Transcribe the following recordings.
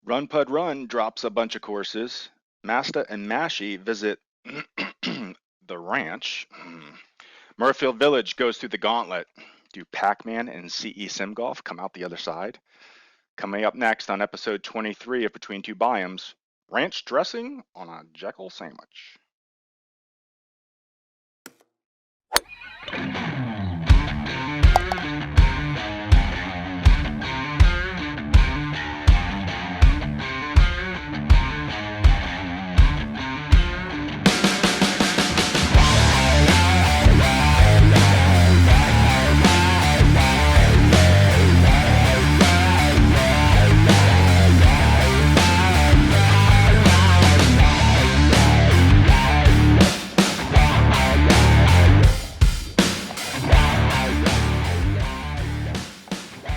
RunpuddRun drops a bunch of courses. Masta and Mashie visit the ranch. Muirfield Village goes through the Gauntlet. Do Pakman and CE Simgolf come out the other side? Coming up next on episode 23 of Between Two Biomes, ranch dressing on a Jekyll sandwich.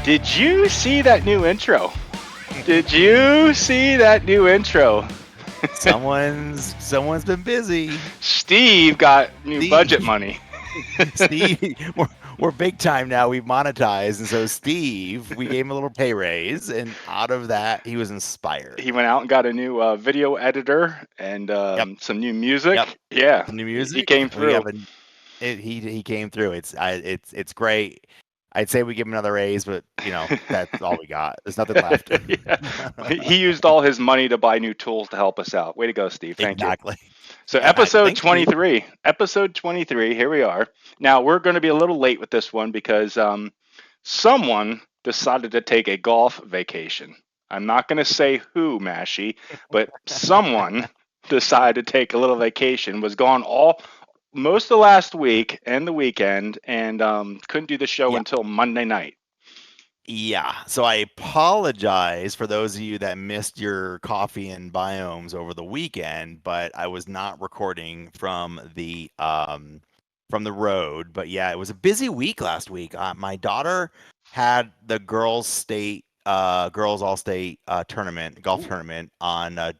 Did you see that new intro? Did you see that new intro? Someone's been busy. Steve got new budget money. Steve, we're big time now. We've monetized, and so Steve, we gave him a little pay raise, and out of that, he was inspired. He went out and got a new video editor and some new music. Yep. Yeah, Some new music. He came through. He came through. It's great. I'd say we give him another raise, but that's all we got. There's nothing left. He used all his money to buy new tools to help us out. Way to go, Steve. Thank you. Exactly. So episode 23. Episode 23. Here we are. Now we're going to be a little late with this one because someone decided to take a golf vacation. I'm not going to say who, Mashie, but someone decided to take a little vacation. Was gone most of last week and the weekend, and couldn't do the show until Monday night. Yeah, so I apologize for those of you that missed your coffee and Biomes over the weekend, but I was not recording from the road. But yeah, it was a busy week last week. My daughter had the girls all state tournament, golf tournament on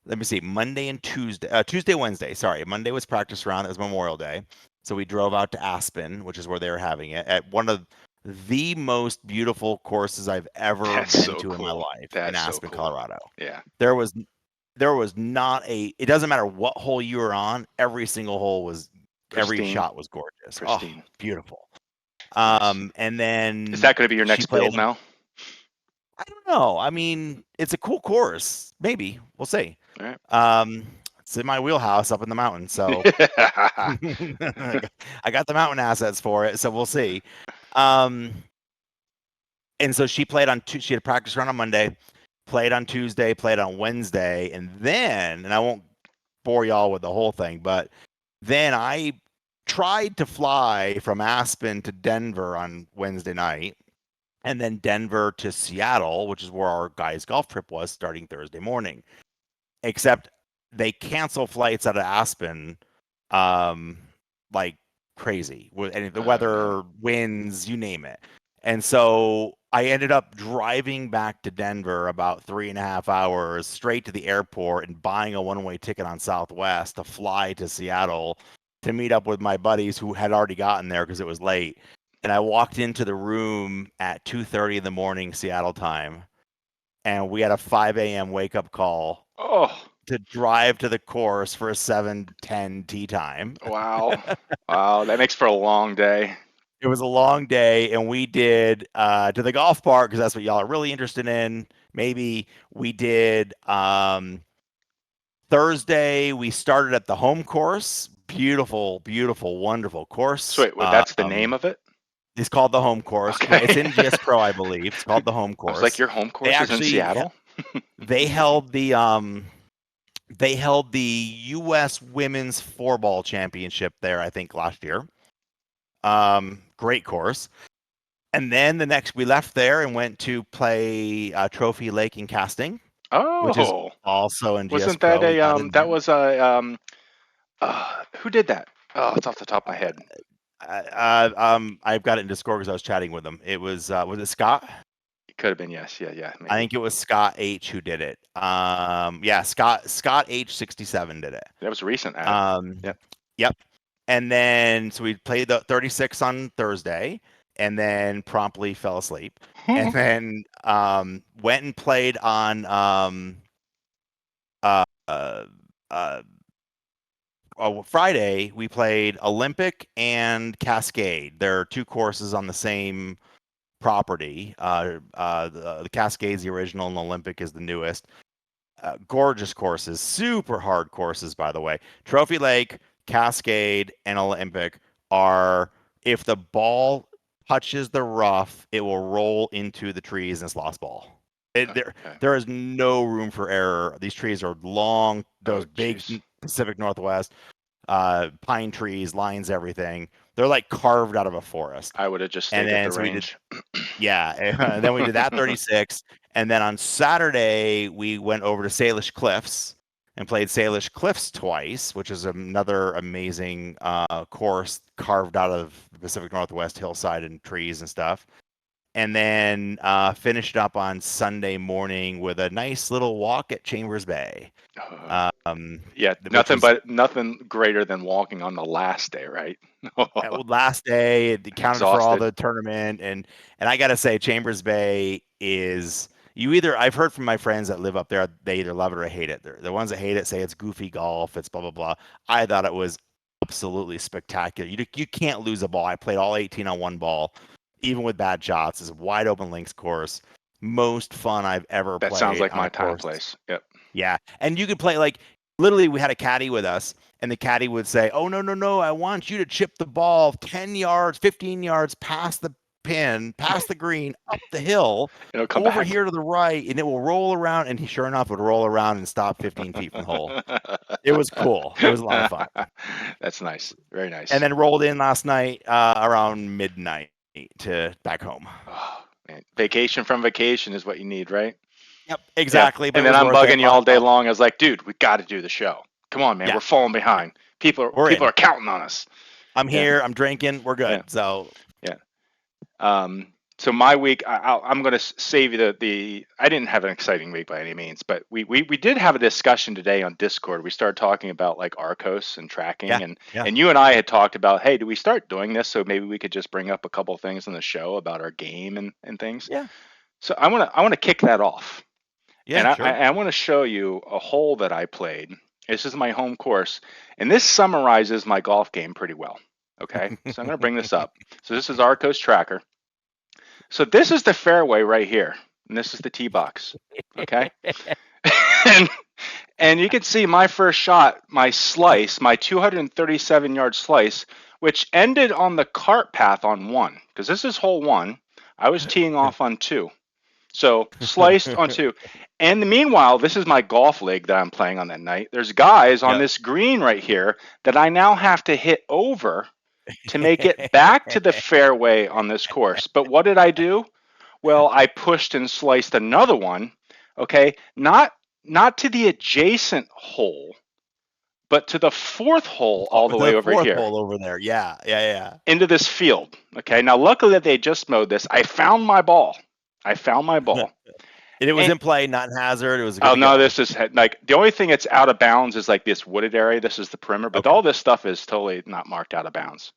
let me see, Monday and Tuesday, Wednesday. Sorry, Monday was practice round. It was Memorial Day. So we drove out to Aspen, which is where they were having it, at one of the most beautiful courses I've ever been to in my life, in Aspen, Colorado. Yeah. There was not it doesn't matter what hole you were on, every single hole was, pristine. Every shot was gorgeous. Pristine. Oh, beautiful. And then... Is that going to be your next build now? I don't know. I mean, it's a cool course. Maybe. We'll see. All right. It's in my wheelhouse up in the mountains, so I got the mountain assets for it, so we'll see. And so she played she had a practice run on Monday, played on Tuesday, played on Wednesday, and I won't bore y'all with the whole thing, but then I tried to fly from Aspen to Denver on Wednesday night, and then Denver to Seattle, which is where our guys' golf trip was, starting Thursday morning. Except they cancel flights out of Aspen like crazy. And the weather, winds, you name it. And so I ended up driving back to Denver about 3.5 hours straight to the airport and buying a one-way ticket on Southwest to fly to Seattle to meet up with my buddies who had already gotten there because it was late. And I walked into the room at 2:30 in the morning Seattle time, and we had a 5 a.m. wake-up call to drive to the course for a 7:10 tee time. Wow. Wow, that makes for a long day. It was a long day, and we did to the golf park, because that's what y'all are really interested in. Maybe we did Thursday, we started at the home course. Beautiful, beautiful, wonderful course. So wait, that's the name of it? It's called the home course. Okay. It's in GSPro, I believe. It's called the home course. I was like, your home course is in Seattle? They held the U.S. Women's Floorball Championship there, I think, last year. Great course. And then we left there and went to play Trophy Lake in Casting. Oh, which is also in GSPro. Wasn't that that was who did that? Oh, it's off the top of my head. I've got it in Discord because I was chatting with him. It was it Scott? It could have been, yes. Yeah. Maybe. I think it was Scott H who did it. Scott H67 did it. That was recent. Yep. And then so we played the 36 on Thursday, and then promptly fell asleep. and then went and played on Friday. We played Olympic and Cascade. There are two courses on the same property. The Cascade's the original, and the Olympic is the newest. Gorgeous courses, super hard courses, by the way. Trophy Lake, Cascade, and Olympic are, if the ball touches the rough, it will roll into the trees and it's lost ball. There is no room for error. These trees are long, those big Pacific Northwest pine trees, lines, everything. They're like carved out of a forest. I would have just stayed at the range. And then we did that 36. And then on Saturday, we went over to Salish Cliffs and played Salish Cliffs twice, which is another amazing course carved out of the Pacific Northwest hillside and trees and stuff. And then finished up on Sunday morning with a nice little walk at Chambers Bay. Nothing greater than walking on the last day, right? Last day, it counted for all the tournament, and I gotta say, Chambers Bay is I've heard from my friends that live up there, they either love it or hate it. The ones that hate it say it's goofy golf, it's blah blah blah. I thought it was absolutely spectacular. You can't lose a ball. I played all 18 on one ball, even with bad shots. It's a wide open links course. Most fun I've ever played. That sounds like my time place. Yep. Yeah, and you could play like literally. We had a caddy with us, and the caddy would say, "Oh no! I want you to chip the ball 10 yards, 15 yards past the pin, past the green, up the hill, over here to the right, and it will roll around." And sure enough, it would roll around and stop 15 feet from the hole. It was cool. It was a lot of fun. That's nice. Very nice. And then rolled in last night around midnight to back home. Oh, man. Vacation from vacation is what you need, right? Yep, exactly. Yeah. And then I'm bugging you all day long. I was like, dude, we got to do the show. Come on, man. Yeah. We're falling behind. People are counting on us. I'm here. I'm drinking. We're good. Yeah. So my week, I'm going to save you I didn't have an exciting week by any means, but we did have a discussion today on Discord. We started talking about like Arcos and tracking, and you and I had talked about, hey, do we start doing this? So maybe we could just bring up a couple of things on the show about our game and things. Yeah. So I want to kick that off. Yeah, and sure. I want to show you a hole that I played. This is my home course, and this summarizes my golf game pretty well. Okay, so I'm going to bring this up. So this is Arcos Tracker. So this is the fairway right here, and this is the tee box. Okay, and you can see my first shot, my slice, my 237-yard slice, which ended on the cart path on 1, because this is hole 1. I was teeing off on 2. So sliced on 2. And meanwhile, this is my golf leg that I'm playing on that night. There's guys on this green right here that I now have to hit over to make it back to the fairway on this course. But what did I do? Well, I pushed and sliced another one, okay? Not to the adjacent hole, but to the 4th hole all the way over here. The 4th hole over there, yeah. Into this field, okay? Now, luckily they just mowed this. I found my ball. And it was in play, not in hazard. It was. This is like the only thing that's out of bounds is like this wooded area. This is the perimeter, but all this stuff is totally not marked out of bounds.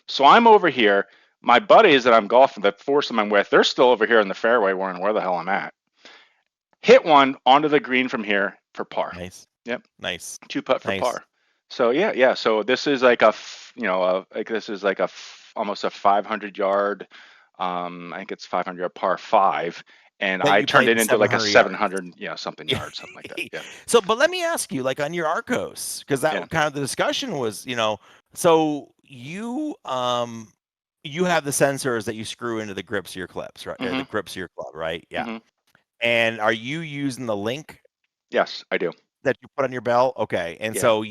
So I'm over here. My buddies that I'm golfing, the foursome I'm with, they're still over here in the fairway, wondering where the hell I'm at. Hit one onto the green from here for par. Nice. Yep. Nice. 2-putt for par. So yeah. So this is like almost a 500-yard. I think it's 500-yard par 5. And I turned it into like a 700, something yards, something like that. Yeah. So, but let me ask you, like on your Arcos, because that kind of the discussion was, so you have the sensors that you screw into the grips of your clips, right? Mm-hmm. The grips of your club, right? Yeah. Mm-hmm. And are you using the link? Yes, I do. That you put on your belt? Okay. And so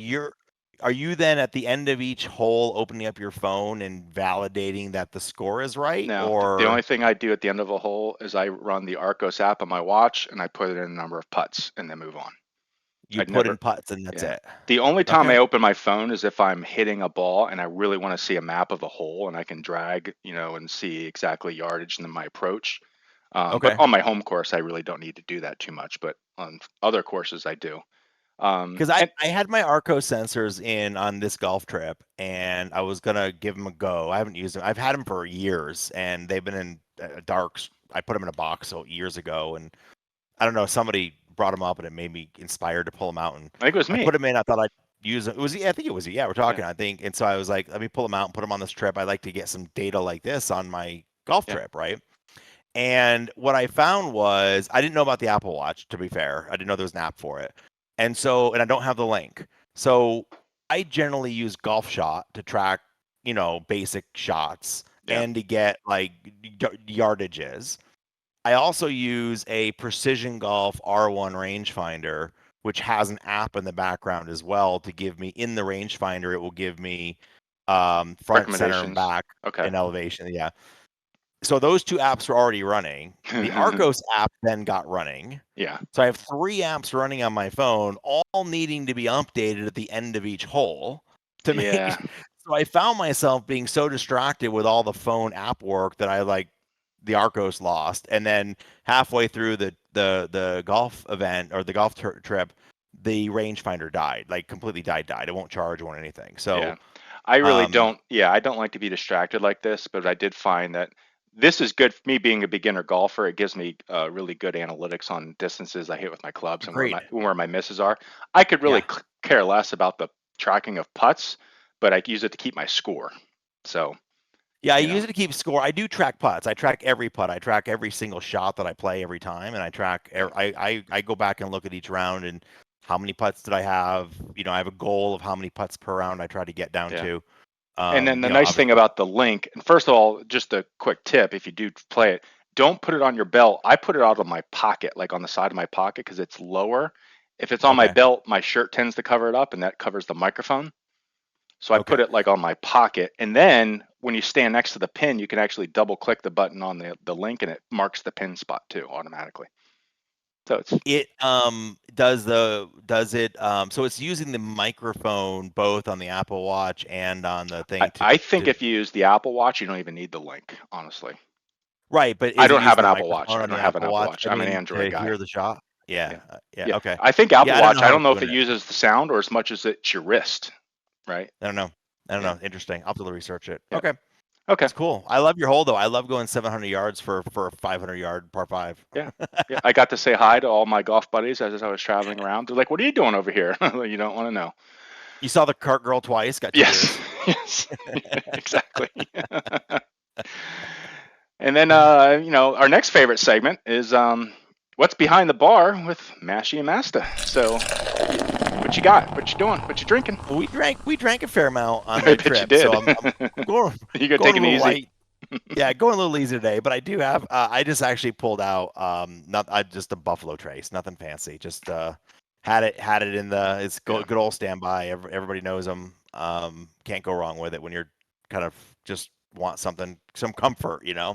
are you then at the end of each hole opening up your phone and validating that the score is right? No, or the only thing I do at the end of a hole is I run the Arcos app on my watch and I put in a number of putts and then move on. You put in putts and that's it. The only time I open my phone is if I'm hitting a ball and I really want to see a map of the hole and I can drag, and see exactly yardage and then my approach. But on my home course, I really don't need to do that too much. But on other courses, I do. Because I had my Arco sensors in on this golf trip, and I was gonna give them a go. I haven't used them. I've had them for years, and they've been in darks. I put them in a box years ago, and I don't know. Somebody brought them up, and it made me inspired to pull them out. And I think it was me. I put them in. I thought I'd use them. It was, I think it was, yeah, we're talking. I think, and so I was like, let me pull them out and put them on this trip. I like to get some data like this on my golf trip, right? And what I found was I didn't know about the Apple Watch. To be fair, I didn't know there was an app for it. And so, and I don't have the link. So I generally use Golf Shot to track, basic shots and to get like yardages. I also use a Precision Golf R1 rangefinder, which has an app in the background as well to give me in the rangefinder. It will give me front, center, and back and elevation. Yeah. So those 2 apps are already running. The Arcos app then got running. Yeah. So I have 3 apps running on my phone, all needing to be updated at the end of each hole to make. So I found myself being so distracted with all the phone app work that I the Arcos lost. And then halfway through the golf event or the golf trip, the rangefinder died, completely died. It won't charge, it won't anything. So I really don't. Yeah, I don't like to be distracted like this, but I did find that this is good for me being a beginner golfer. It gives me really good analytics on distances I hit with my clubs and where my misses are. I could really care less about the tracking of putts, but I use it to keep my score. So yeah, I use it to keep score. I do track putts. I track every putt. I track every single shot that I play every time, and I track. I go back and look at each round and how many putts did I have. I have a goal of how many putts per round I try to get down to. And then the nice thing about the link, and first of all, just a quick tip, if you do play it, don't put it on your belt. I put it out of my pocket, like on the side of my pocket, because it's lower. If it's on my belt, my shirt tends to cover it up, and that covers the microphone. So I put it on my pocket, and then when you stand next to the pin, you can actually double click the button on the link, and it marks the pin spot too automatically. So so it's using the microphone both on the Apple Watch and on the thing. I think if you use the Apple Watch, you don't even need the link, honestly. Right, but I don't have an Apple Watch. I don't have an Apple Watch. I'm an Android guy. Hear the shot. Yeah. Okay. I think Apple Watch. I don't know if it uses the sound or as much as it's your wrist, right? I don't know. Interesting. I'll have to research it. Yeah. Okay. That's cool. I love your hole though. I love going 700 yards for a 500-yard par 5. Yeah. I got to say hi to all my golf buddies as I was traveling around. They're like, "What are you doing over here?" You don't want to know. You saw the cart girl twice. Got yes. Exactly. And then our next favorite segment is what's behind the bar with Mashie and Masta. So what you got? What you doing? What you drinking? Well, we drank a fair amount on the trip. You did. So I'm going, you gonna take it easy? Light. Yeah, going a little easy today, but I do have I just actually pulled out just a Buffalo Trace, nothing fancy. Just had it in the good old standby. Everybody knows them. Can't go wrong with it when you're kind of just want some comfort, Yeah.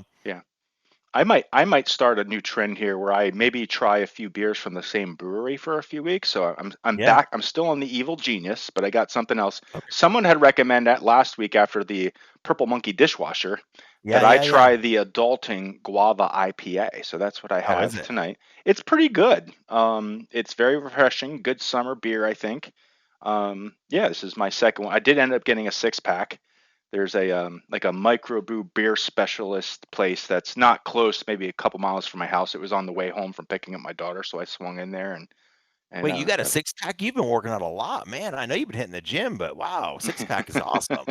I might start a new trend here where I maybe try a few beers from the same brewery for a few weeks. So I'm back. I'm still on the Evil Genius, but I got something else. Okay. Someone had recommended that last week after the Purple Monkey dishwasher that I try the Adulting Guava IPA. So that's what I have tonight. It's pretty good. It's very refreshing. Good summer beer, I think. This is my second one. I did end up getting a 6-pack. There's a microbrew beer specialist place that's not close, maybe a couple miles from my house. It was on the way home from picking up my daughter, so I swung in there and wait, you got a 6-pack? You've been working out a lot, man. I know you've been hitting the gym, but wow, 6-pack is awesome.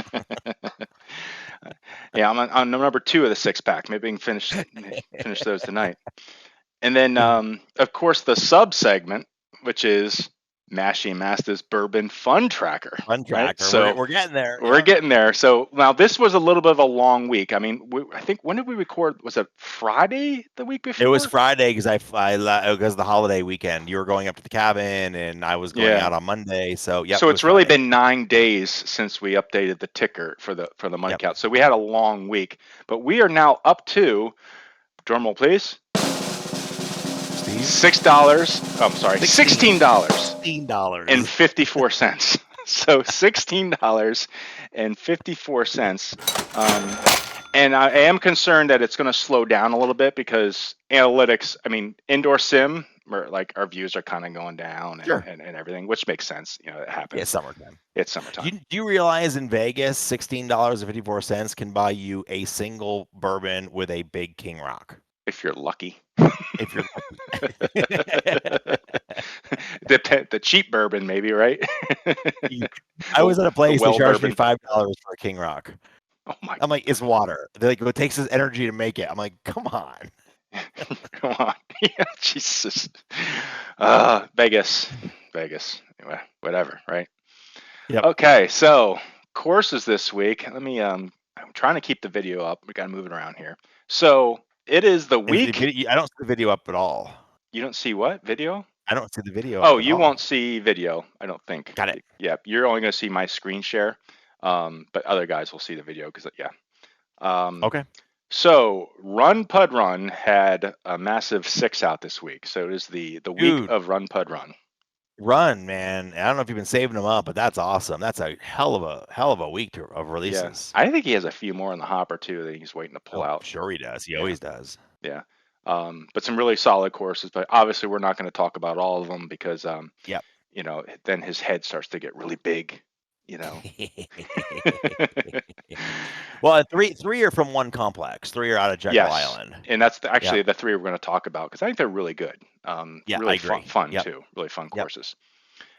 Yeah, I'm on number 2 of the 6-pack. Maybe we can finish those tonight. And then, of course, the sub segment, which is Mashie and Masta's Bourbon Fun Tracker. Right? So we're getting there. We're getting there. So now this was a little bit of a long week. I mean, I think when did we record? Was it Friday the week before? It was Friday because because the holiday weekend. You were going up to the cabin and I was going out on Monday. So yeah. So it's really been 9 days since we updated the ticker for the money count. So we had a long week, but we are now up to, drum roll please. $6. I'm sorry, $16. $16.54. So $16.54. And I am concerned that it's going to slow down a little bit because analytics. I mean, indoor sim. like our views are kind of going down and everything, which makes sense. You know, it happens. Yeah, summertime. It's summertime. Do you realize in Vegas, $16.54 can buy you a single bourbon with a big King Rock? If you're lucky. If you're the cheap bourbon, maybe, right? I was at a place they charged me bourbon. $5 for a King Rock. Oh my! I'm like, it's water. They're like, it takes this energy to make it. I'm like, come on. Come on. Yeah, Jesus. Vegas. Anyway, whatever, right? Yep. Okay, so courses this week. Let me I'm trying to keep the video up. We gotta move it around here. So it is the week. I don't see the video up at all. You don't see what? Video? I don't see the video. Oh, you won't see video, I don't think. Got it. Yeah, you're only gonna see my screen share. But other guys will see the video because yeah. Okay. So RunpuddRun had a massive 6 out this week. So it is the week of RunpuddRun. Run, man. I don't know if you've been saving them up, but that's awesome. That's a hell of a week of releases. Yeah. I think he has a few more in the hopper too that he's waiting to pull out. Sure he does. He always does. Yeah. But some really solid courses. But obviously we're not going to talk about all of them because you know, then his head starts to get really big. You know. Well, three are from one complex. 3 are out of Jekyll Island, and that's actually the 3 we're going to talk about because I think they're really good. Really fun too. Really fun courses.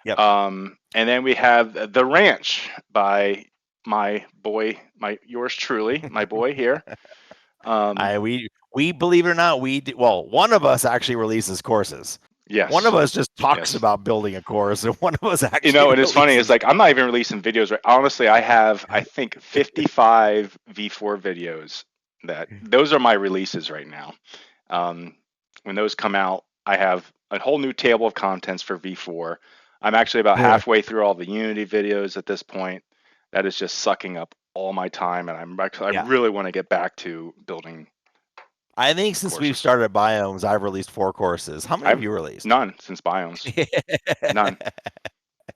Yep. And then we have The Ranch by my boy, yours truly, my boy here. We believe it or not, one of us actually releases courses. Yes. One of us just talks about building a course, and one of us actually. You know, and it's funny. It's like I'm not even releasing videos. Right? Honestly, I have I think 55 V4 videos. Those are my releases right now. When those come out, I have a whole new table of contents for V4. I'm actually about halfway through all the Unity videos at this point. That is just sucking up all my time, and I really want to get back to building. I think since we've started Biomes, I've released 4 courses. How many have you released? None since Biomes. None.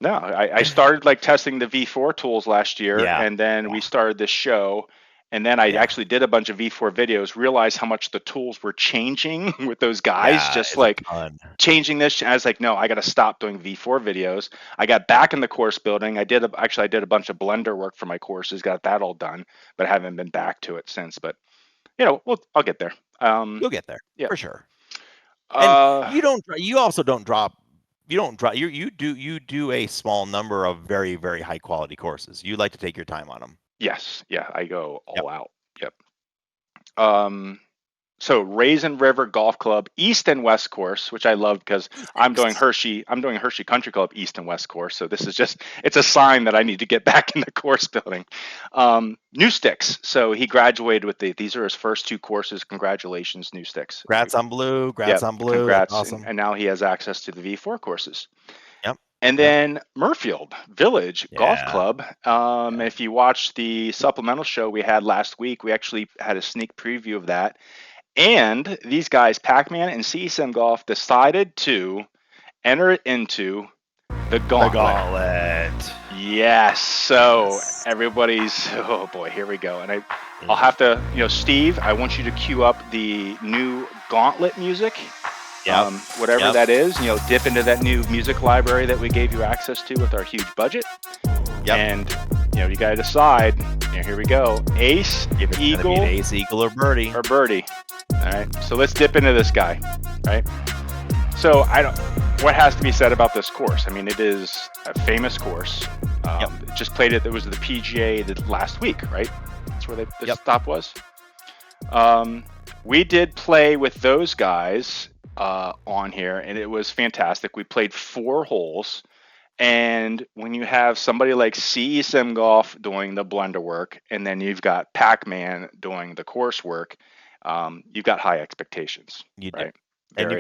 No, I started like testing the V4 tools last year, and then we started this show, and then I actually did a bunch of V4 videos, realized how much the tools were changing with those guys, just like changing this. I was like, no, I got to stop doing V4 videos. I got back in the course building. I did a bunch of Blender work for my courses, got that all done, but I haven't been back to it since. But you know, I'll get there. You'll get there, for sure. And you also don't drop. You don't drop. You do a small number of very, very high quality courses. You like to take your time on them. Yes, yeah, I go all out. Yep. So Raisen River Golf Club East and West course, which I love because I'm doing Hershey Country Club East and West course. So this is it's a sign that I need to get back in the course building. New Sticks. So he graduated with these are his first 2 courses. Congratulations, New Sticks. Congrats on Blue. Congrats. Awesome. And now he has access to the V4 courses. Yep. And then Muirfield Village Golf Club. If you watched the supplemental show we had last week, we actually had a sneak preview of that. And these guys, Pakman and CE Simgolf, decided to enter into the Gauntlet. Yes. So everybody's, oh boy, here we go. And I'll have to, Steve, I want you to cue up the new Gauntlet music. Whatever that is, dip into that new music library that we gave you access to with our huge budget. And you got to decide. Here we go. Ace, Eagle, Ace, Eagle, or Birdie. All right. So let's dip into this guy. Right. So what has to be said about this course? I mean, it is a famous course. Just played it. It was the PGA last week, right? That's where the stop was. We did play with those guys on here, and it was fantastic. We played 4 holes. And when you have somebody like CE Simgolf doing the Blender work, and then you've got Pakman doing the course work, you've got high expectations. You do. Right? And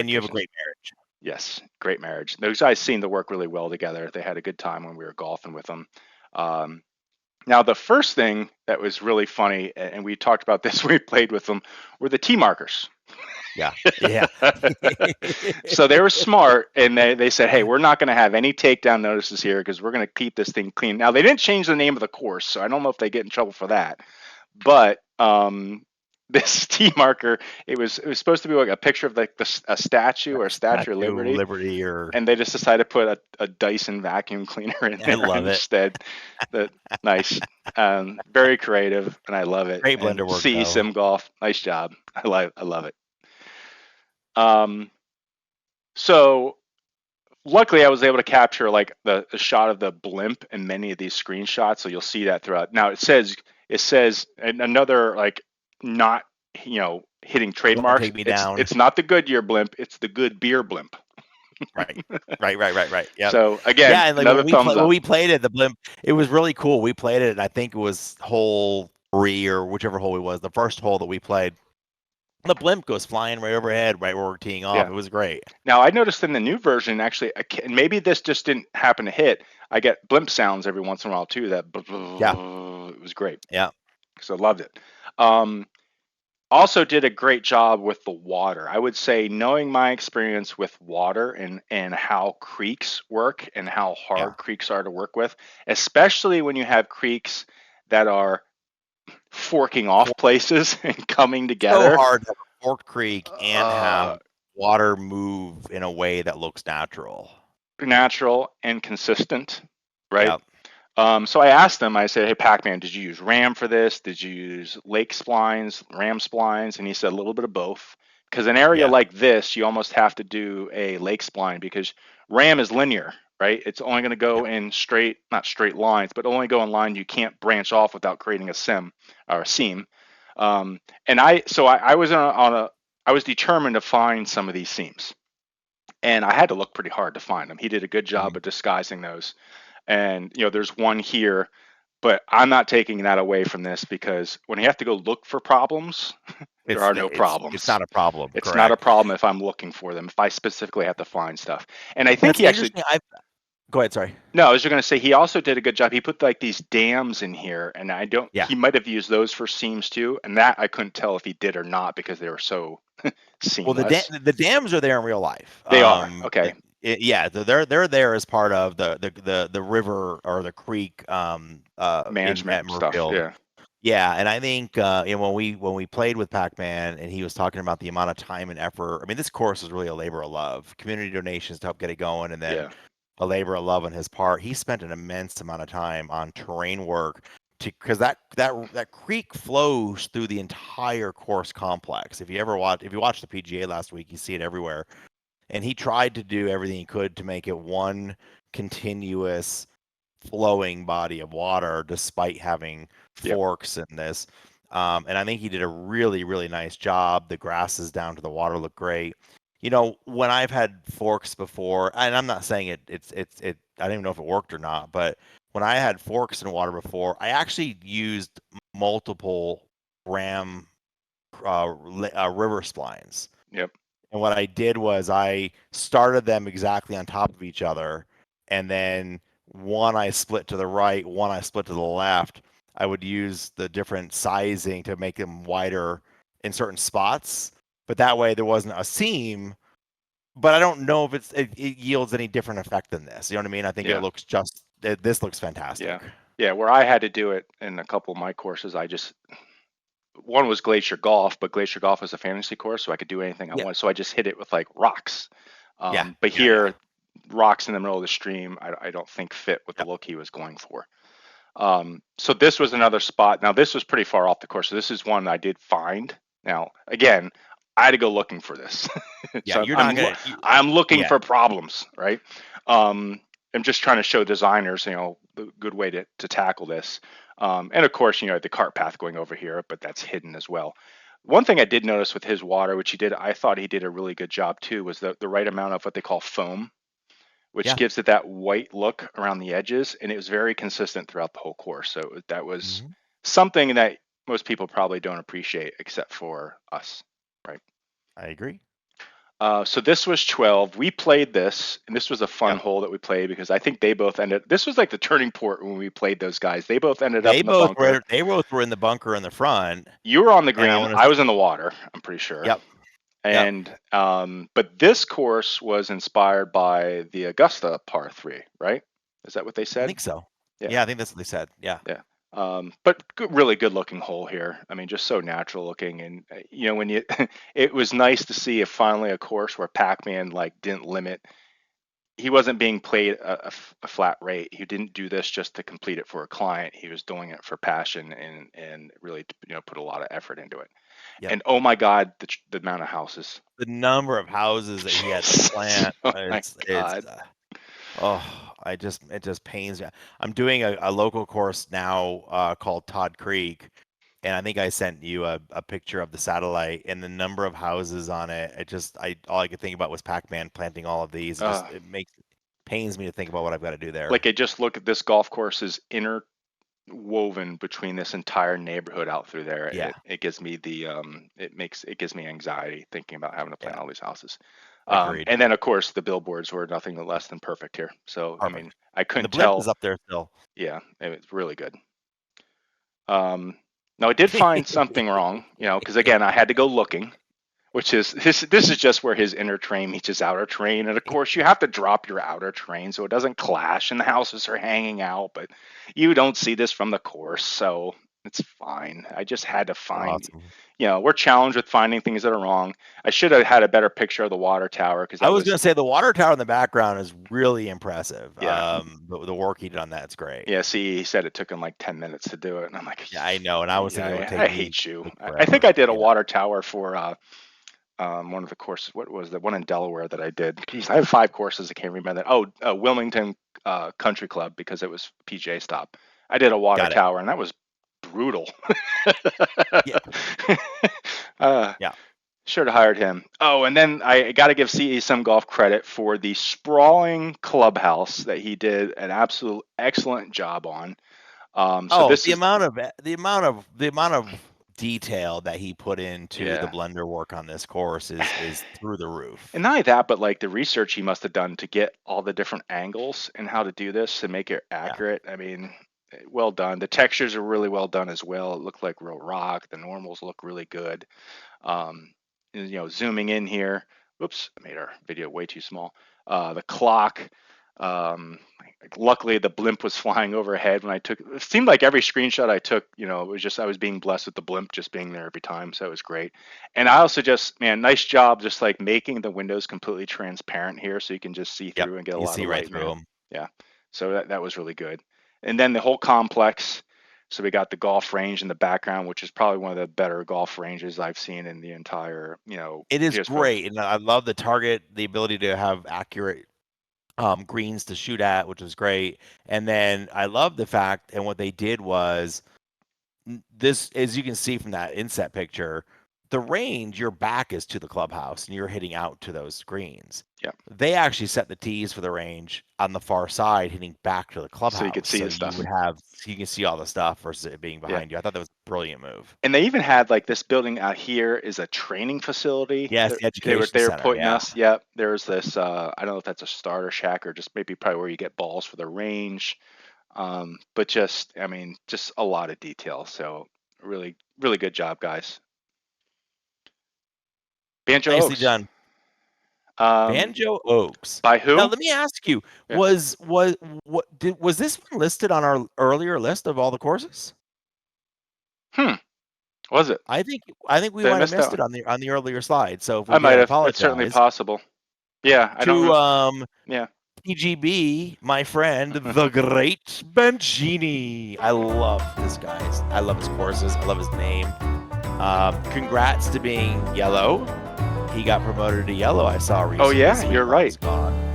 you have a great marriage. Yes, great marriage. Those guys seem to work really well together. They had a good time when we were golfing with them. Now, the first thing that was really funny, and we talked about this when we played with them, were the tee markers. Yeah. So they were smart, and they said, hey, we're not going to have any takedown notices here because we're going to keep this thing clean. Now, they didn't change the name of the course, so I don't know if they get in trouble for that. But this tee marker, it was supposed to be like a picture of like a statue or a Statue of Liberty, or and they just decided to put a Dyson vacuum cleaner in I there love it. instead. That nice, very creative, and I love it. Great And blender work, CE though. Simgolf, nice job. I love it. So luckily I was able to capture like the shot of the blimp in many of these screenshots, so you'll see that throughout. Now it says and another like not hitting Don't trademarks. take me down. It's not the Goodyear blimp, it's the good beer blimp. Right. Yep. So again, Yeah, and like another thumbs up. when we played it, the blimp, it was really cool. We played it, and I think it was hole 3 or whichever hole it was, the first hole that we played. The blimp goes flying right overhead, right where we're teeing off. Yeah. It was great. Now I noticed in the new version, actually, and maybe this just didn't happen to hit. I get blimp sounds every once in a while too. That it was great. Yeah, because I loved it. Also did a great job with the water. I would say, knowing my experience with water and how creeks work and how hard creeks are to work with, especially when you have creeks that are forking off places and coming together. So hard to have a forked creek and have water move in a way that looks natural and consistent, right? Yep. So I asked them, I said, hey, Pakman, did you use RAM for this? Did you use lake splines, RAM splines? And he said a little bit of both. Because an area like this, you almost have to do a lake spline because RAM is linear, right? It's only going to go in not straight lines, but only go in line. You can't branch off without creating a seam. And I was I was determined to find some of these seams. And I had to look pretty hard to find them. He did a good job of disguising those. And there's one here, but I'm not taking that away from this, because when you have to go look for problems, there are no problems. It's not a problem. It's not a problem if I'm looking for them, if I specifically have to find stuff. And I think he actually go ahead, sorry. No, I was just going to say he also did a good job. He put like these dams in here, and he might have used those for seams too, and that I couldn't tell if he did or not because they were so seamless. Well, the dams are there in real life. They are. Okay. They're there as part of the river or the creek management stuff. Yeah, and I think when we played with Pakman and he was talking about the amount of time and effort. I mean, this course is really a labor of love. Community donations to help get it going, and then a labor of love on his part. He spent an immense amount of time on terrain work because that creek flows through the entire course complex. If you watched the PGA last week, you see it everywhere. And he tried to do everything he could to make it one continuous flowing body of water, despite having forks in this. And I think he did a really, really nice job. The grasses down to the water look great. When I've had forks before, and I'm not saying it, I don't even know if it worked or not, but when I had forks in water before, I actually used multiple RAM river splines. Yep. And what I did was I started them exactly on top of each other, and then one I split to the right, one I split to the left. I would use the different sizing to make them wider in certain spots, but that way there wasn't a seam. But I don't know if it yields any different effect than this. You know what I mean? I think it looks this looks fantastic. Yeah. Where I had to do it in a couple of my courses, one was Glacier Golf, but Glacier Golf is a fantasy course, so I could do anything I want. So I just hit it with like rocks. But here, rocks in the middle of the stream, I don't think fit with the look he was going for. So this was another spot. Now this was pretty far off the course. So this is one I did find. Now again, I had to go looking for this. Yeah, so I'm looking for problems, right? I'm just trying to show designers, the good way to tackle this. And of course, the cart path going over here, but that's hidden as well. One thing I did notice with his water, which I thought he did a really good job too, was the right amount of what they call foam, which gives it that white look around the edges, and it was very consistent throughout the whole course. So that was something that most people probably don't appreciate, except for us, right? I agree. So this was 12. We played this, and this was a fun hole that we played because I think they both this was like the turning point when we played those guys. They both ended up in the bunker. They both were in the bunker in the front. You were on the green. I was in the water, I'm pretty sure. Yep. And but this course was inspired by the Augusta par 3, right? Is that what they said? I think so. Yeah, I think that's what they said. Yeah. Yeah. But really good looking hole here. I mean, just so natural looking, and when you, it was nice to see finally a course where Pac-Man like didn't limit. He wasn't being played a flat rate. He didn't do this just to complete it for a client. He was doing it for passion and really put a lot of effort into it. Yep. And oh my God, the amount of houses. The number of houses that he had to plant. Oh my God. It just pains me. I'm doing a local course now called Todd Creek, and I think I sent you a picture of the satellite and the number of houses on it. All I could think about was Pac-Man planting all of these. It pains me to think about what I've got to do there. Like I just look at this golf course is interwoven between this entire neighborhood out through there. Yeah. It gives me it gives me anxiety thinking about having to plant all these houses. And then of course the billboards were nothing less than perfect here. So perfect. I mean, I couldn't tell. The blimp is up there still. Yeah, it was really good. Now I did find something wrong, because again I had to go looking, which is this is just where his inner terrain meets his outer terrain, and of course you have to drop your outer terrain so it doesn't clash and the houses are hanging out, but you don't see this from the course, so it's fine. I just had to find. Awesome. We're challenged with finding things that are wrong. I should have had a better picture of the water tower because I was going to say the water tower in the background is really impressive. Yeah. The work he did on that's great. Yeah. See, he said it took him like 10 minutes to do it, and I'm like, yeah, I know. And I was thinking it would take I hate you. I think I did a water tower for one of the courses. What was the one in Delaware that I did? Jeez, I have 5 courses. I can't remember that. Oh, Wilmington Country Club, because it was PJ stop. I did a water tower, and that was brutal. Yeah. Should have hired him. Oh, and then I got to give CE Simgolf credit for the sprawling clubhouse that he did an absolute excellent job on. The amount of detail that he put into the blender work on this course is through the roof. And not only that, but like the research he must have done to get all the different angles and how to do this to make it accurate. Yeah. I mean, well done. The textures are really well done as well. It looked like real rock. The normals look really good. Zooming in here. Whoops, I made our video way too small. The clock. Luckily, the blimp was flying overhead when I took. It seemed like every screenshot I took, it was just I was being blessed with the blimp just being there every time, so it was great. And I also nice job, just like making the windows completely transparent here, so you can just see through and get a lot of light right through them. Yeah, so that was really good. And then the whole complex. So we got the golf range in the background, which is probably one of the better golf ranges I've seen in the entire, It is GSPro. Great, and I love the target, the ability to have accurate greens to shoot at, which was great. And then I love the fact, and what they did was this, as you can see from that inset picture, the range, your back is to the clubhouse and you're hitting out to those greens. Yeah. They actually set the tees for the range on the far side, hitting back to the clubhouse. So you could see the stuff. You can see all the stuff versus it being behind you. I thought that was a brilliant move. And they even had like this building out here is a training facility. Yes, the education they were center, putting us. Yep. There's this I don't know if that's a starter shack or just maybe probably where you get balls for the range. But just a lot of detail. So really, really good job, guys. Banjo Nicely Oaks. done. Banjo Oaks. By who? Now let me ask you: was this one listed on our earlier list of all the courses? Was it? I think we might have missed it on the earlier slide. So if we I might have. Apologize. It's certainly possible. Yeah, I don't know. PGB, my friend, the great Bencini. I love this guy. I love his courses. I love his name. Congrats to being yellow. He got promoted to yellow. I saw recently. Oh yeah, you're right.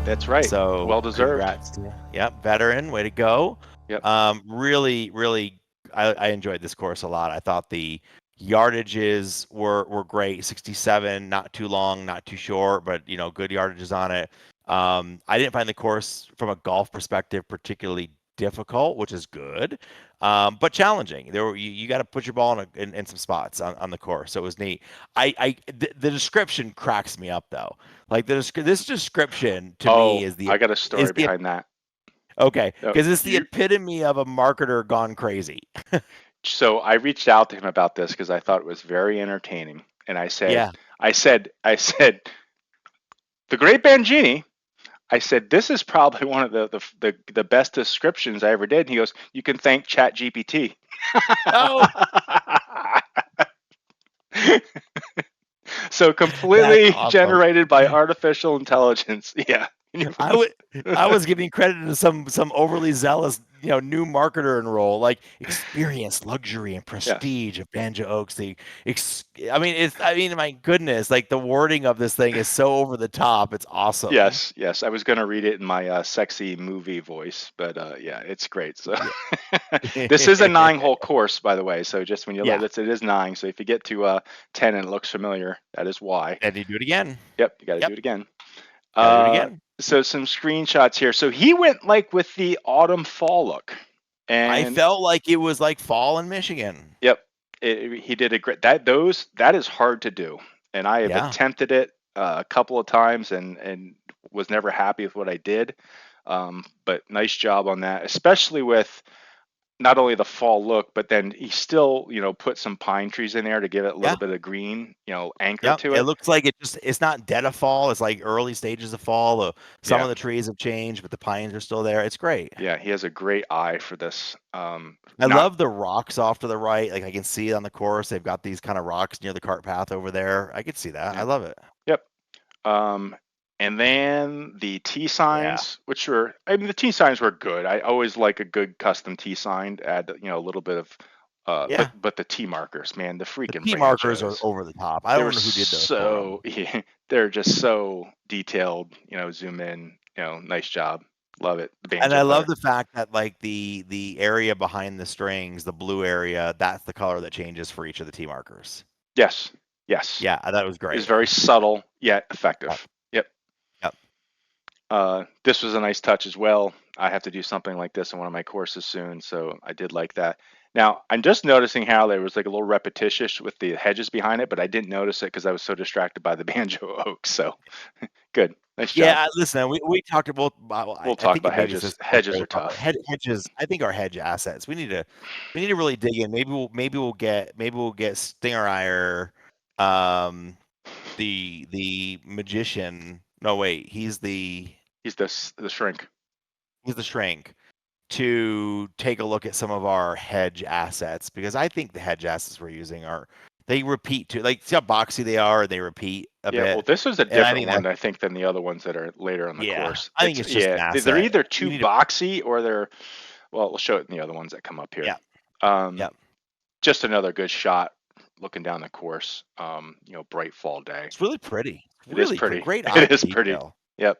That's right. So well deserved. Congrats to you. Yep, veteran. Way to go. Yep. Really, really, I enjoyed this course a lot. I thought the yardages were great. 67, not too long, not too short, but good yardages on it. I didn't find the course from a golf perspective particularly difficult, which is good, but challenging. You got to put your ball in some spots on the course, so it was neat. The description cracks me up though. Like this description to me is I got a story behind that. Okay, because it's the epitome of a marketer gone crazy. So I reached out to him about this because I thought it was very entertaining, and I said, the great Bangini. I said, this is probably one of the best descriptions I ever did. And he goes, you can thank ChatGPT. Oh, So that's completely awesome. generated by artificial intelligence. Yeah. I was giving credit to some overly zealous, new marketer and role, like experience, luxury, and Yes. prestige of Banjo Oaks. I mean, my goodness, like the wording of this thing is so over the top. It's awesome. Yes, yes. I was going to read it in my sexy movie voice, but yeah, it's great. So Yeah. this is a 9-hole course, by the way. So just when you load Yeah. it, it is 9. So if you get to 10 and it looks familiar, that is why. And you do it again. Yep, you got to do Yep. it again. Gotta do it again. So some screenshots here. So he went like with the autumn fall look, I and felt like it was like fall in Michigan. yep, he did a great. That is hard to do, and I have Yeah. attempted it a couple of times and was never happy with what I did. But nice job on that, especially with not only the fall look, but then he still, put some pine trees in there to give it a little Yeah. bit of green, anchor Yep. to It it. looks like it's not dead of fall. It's like early stages of fall. Some Yeah, of the trees have changed, but the pines are still there. It's great. yeah, he has a great eye for this. I Not love the rocks off to the right. Like I can see it on the course. They've got these kind of rocks near the cart path over there. I could see that. I yeah, love it. yep. And then the T Yeah. signs, the T signs were good. I always like a good custom T sign. Add, a little bit of, Yeah. but the T markers, man, the The freaking P markers are Banjos, over the top. I they don't were know who did those for them. yeah, they're just so detailed. Zoom in. Nice job. Love it. The And banjo I love player. the fact that like the area behind the strings, the blue area, that's the color that changes for each of the T markers. Yes, yes, Yeah, that was is great. very subtle yet Yep. effective. Yep. Yep. This was a nice touch as well. I have to do something like this in one of my courses soon, so I did like that. Now, I'm just noticing how there was like a little repetitious with the hedges behind it, but I didn't notice it because I was so distracted by the Banjo Oaks. So good. Nice job. Yeah, listen, we talked about We'll I talk think about it maybe it's hedges. this Hedges are tough. hedges. I think our hedge assets. We need to really dig in. Maybe we'll get Stingerier, um, the magician. No, wait, He's the shrink. he's the shrink to take a look at some of our hedge assets because I think the hedge assets we're using they repeat too. Like see how boxy they are, they repeat a Yeah, well, bit. this is a And I different think that one, I think, than the other ones that are later on the yeah, course. I think it's just an They're asset. either We too need to boxy or well, we'll show it in the other ones that come up here. yeah, Um, yeah. just another good shot looking down the course. Bright fall day. It's really pretty. It is Really pretty. pretty. Great eye It for is pretty. detail. Yep.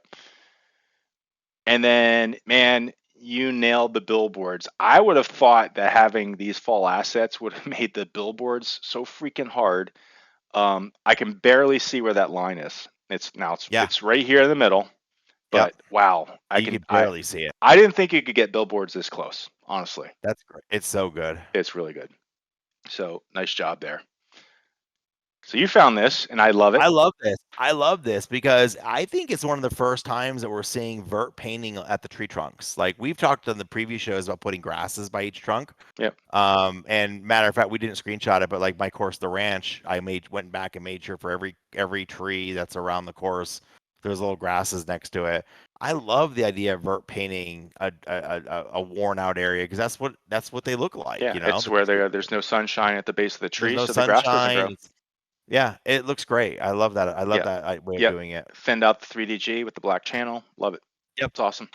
And then, man, you nailed the billboards. I would have thought that having these fall assets would have made the billboards so freaking hard. I can barely see where that line is. Yeah, It's right here in the middle. yep. But wow, You could barely see it. I didn't think you could get billboards this close. Honestly, That's great. It's so good. it's really good. So nice job there. So you found this, and I love it. I love this. I love this because I think it's one of the first times that we're seeing vert painting at the tree trunks. Like we've talked on the previous shows about putting grasses by each trunk. Yep. And matter of fact, we didn't screenshot it, but like my course, the ranch, went back and made sure for every tree that's around the course, there's little grasses next to it. I love the idea of vert painting a worn out area because that's what they look like. Yeah, it's where there's no sunshine at the base of the There's tree, no so the grass doesn't grow. sunshine. Yeah, it looks great. I love that. I love Yeah. that way of Yep. doing it. Thinned out the 3DG with the black channel. Love it. Yep. It's awesome.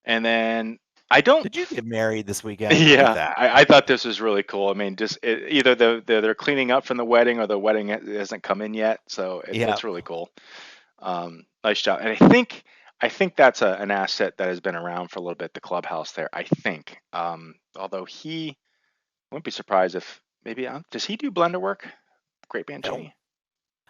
And then I don't. Did you get married this weekend? Look at Yeah, that. I thought this was really cool. I mean, just either they're cleaning up from the wedding or the wedding hasn't come in yet, so Yeah. it's really cool. Nice job. And I think that's an asset that has been around for a little bit. The clubhouse there, I think. Although I wouldn't be surprised if maybe does he do blender work? Great Banshee.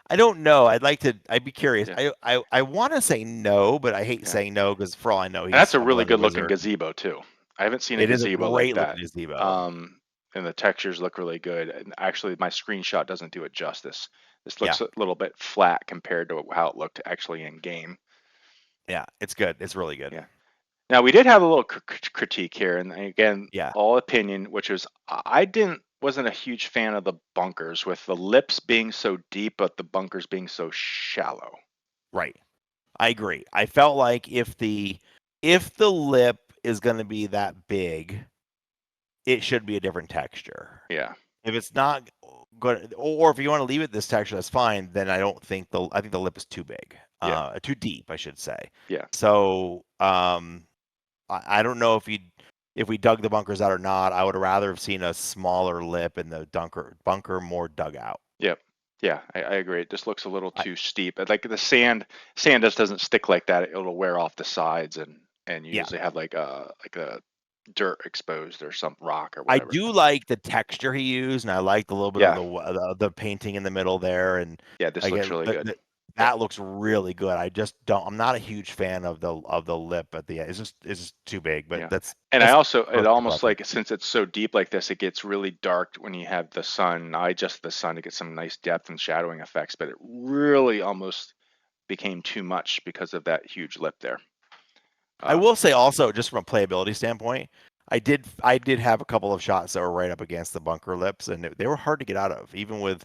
I don't know. I'd be curious. Yeah. I want to say no, but I hate Yeah. saying no because for all I know, he's And that's a a really blender good looking wizard. gazebo too. I haven't seen a It is a gazebo like great that. looking gazebo. And the textures look really good. And actually, my screenshot doesn't do it justice. This looks a little bit flat compared to how it looked actually in game. Yeah, it's good. It's really good. Yeah. Now we did have a little critique here, and again, Yeah. all opinion, which was wasn't a huge fan of the bunkers with the lips being so deep, but the bunkers being so shallow. Right. I agree. I felt like if the lip is going to be that big, it should be a different texture. Yeah. If it's not good, or if you want to leave it this texture, that's fine. Then I think the lip is too big, Yeah. too deep, I should say. Yeah. So I don't know if we dug the bunkers out or not. I would rather have seen a smaller lip and the bunker more dug out. Yep. Yeah, I agree. It just looks a little too steep. Like the sand just doesn't stick like that. It'll wear off the sides, and you Yeah. usually have like a dirt exposed or some rock or I whatever. do like the texture he used, and I like a little bit Yeah. of the painting in the middle there, and Yeah, this looks really good. that looks really good. I just don't. I'm not a huge fan of the lip at the end. It's just too big. But Yeah. that's And that's I also, it personal almost preference. like, since it's so deep like this, it gets really dark when you have the sun. I adjust the sun to get some nice depth and shadowing effects, but it really almost became too much because of that huge lip there. I will say also, just from a playability standpoint, I did have a couple of shots that were right up against the bunker lips, and they were hard to get out of, even with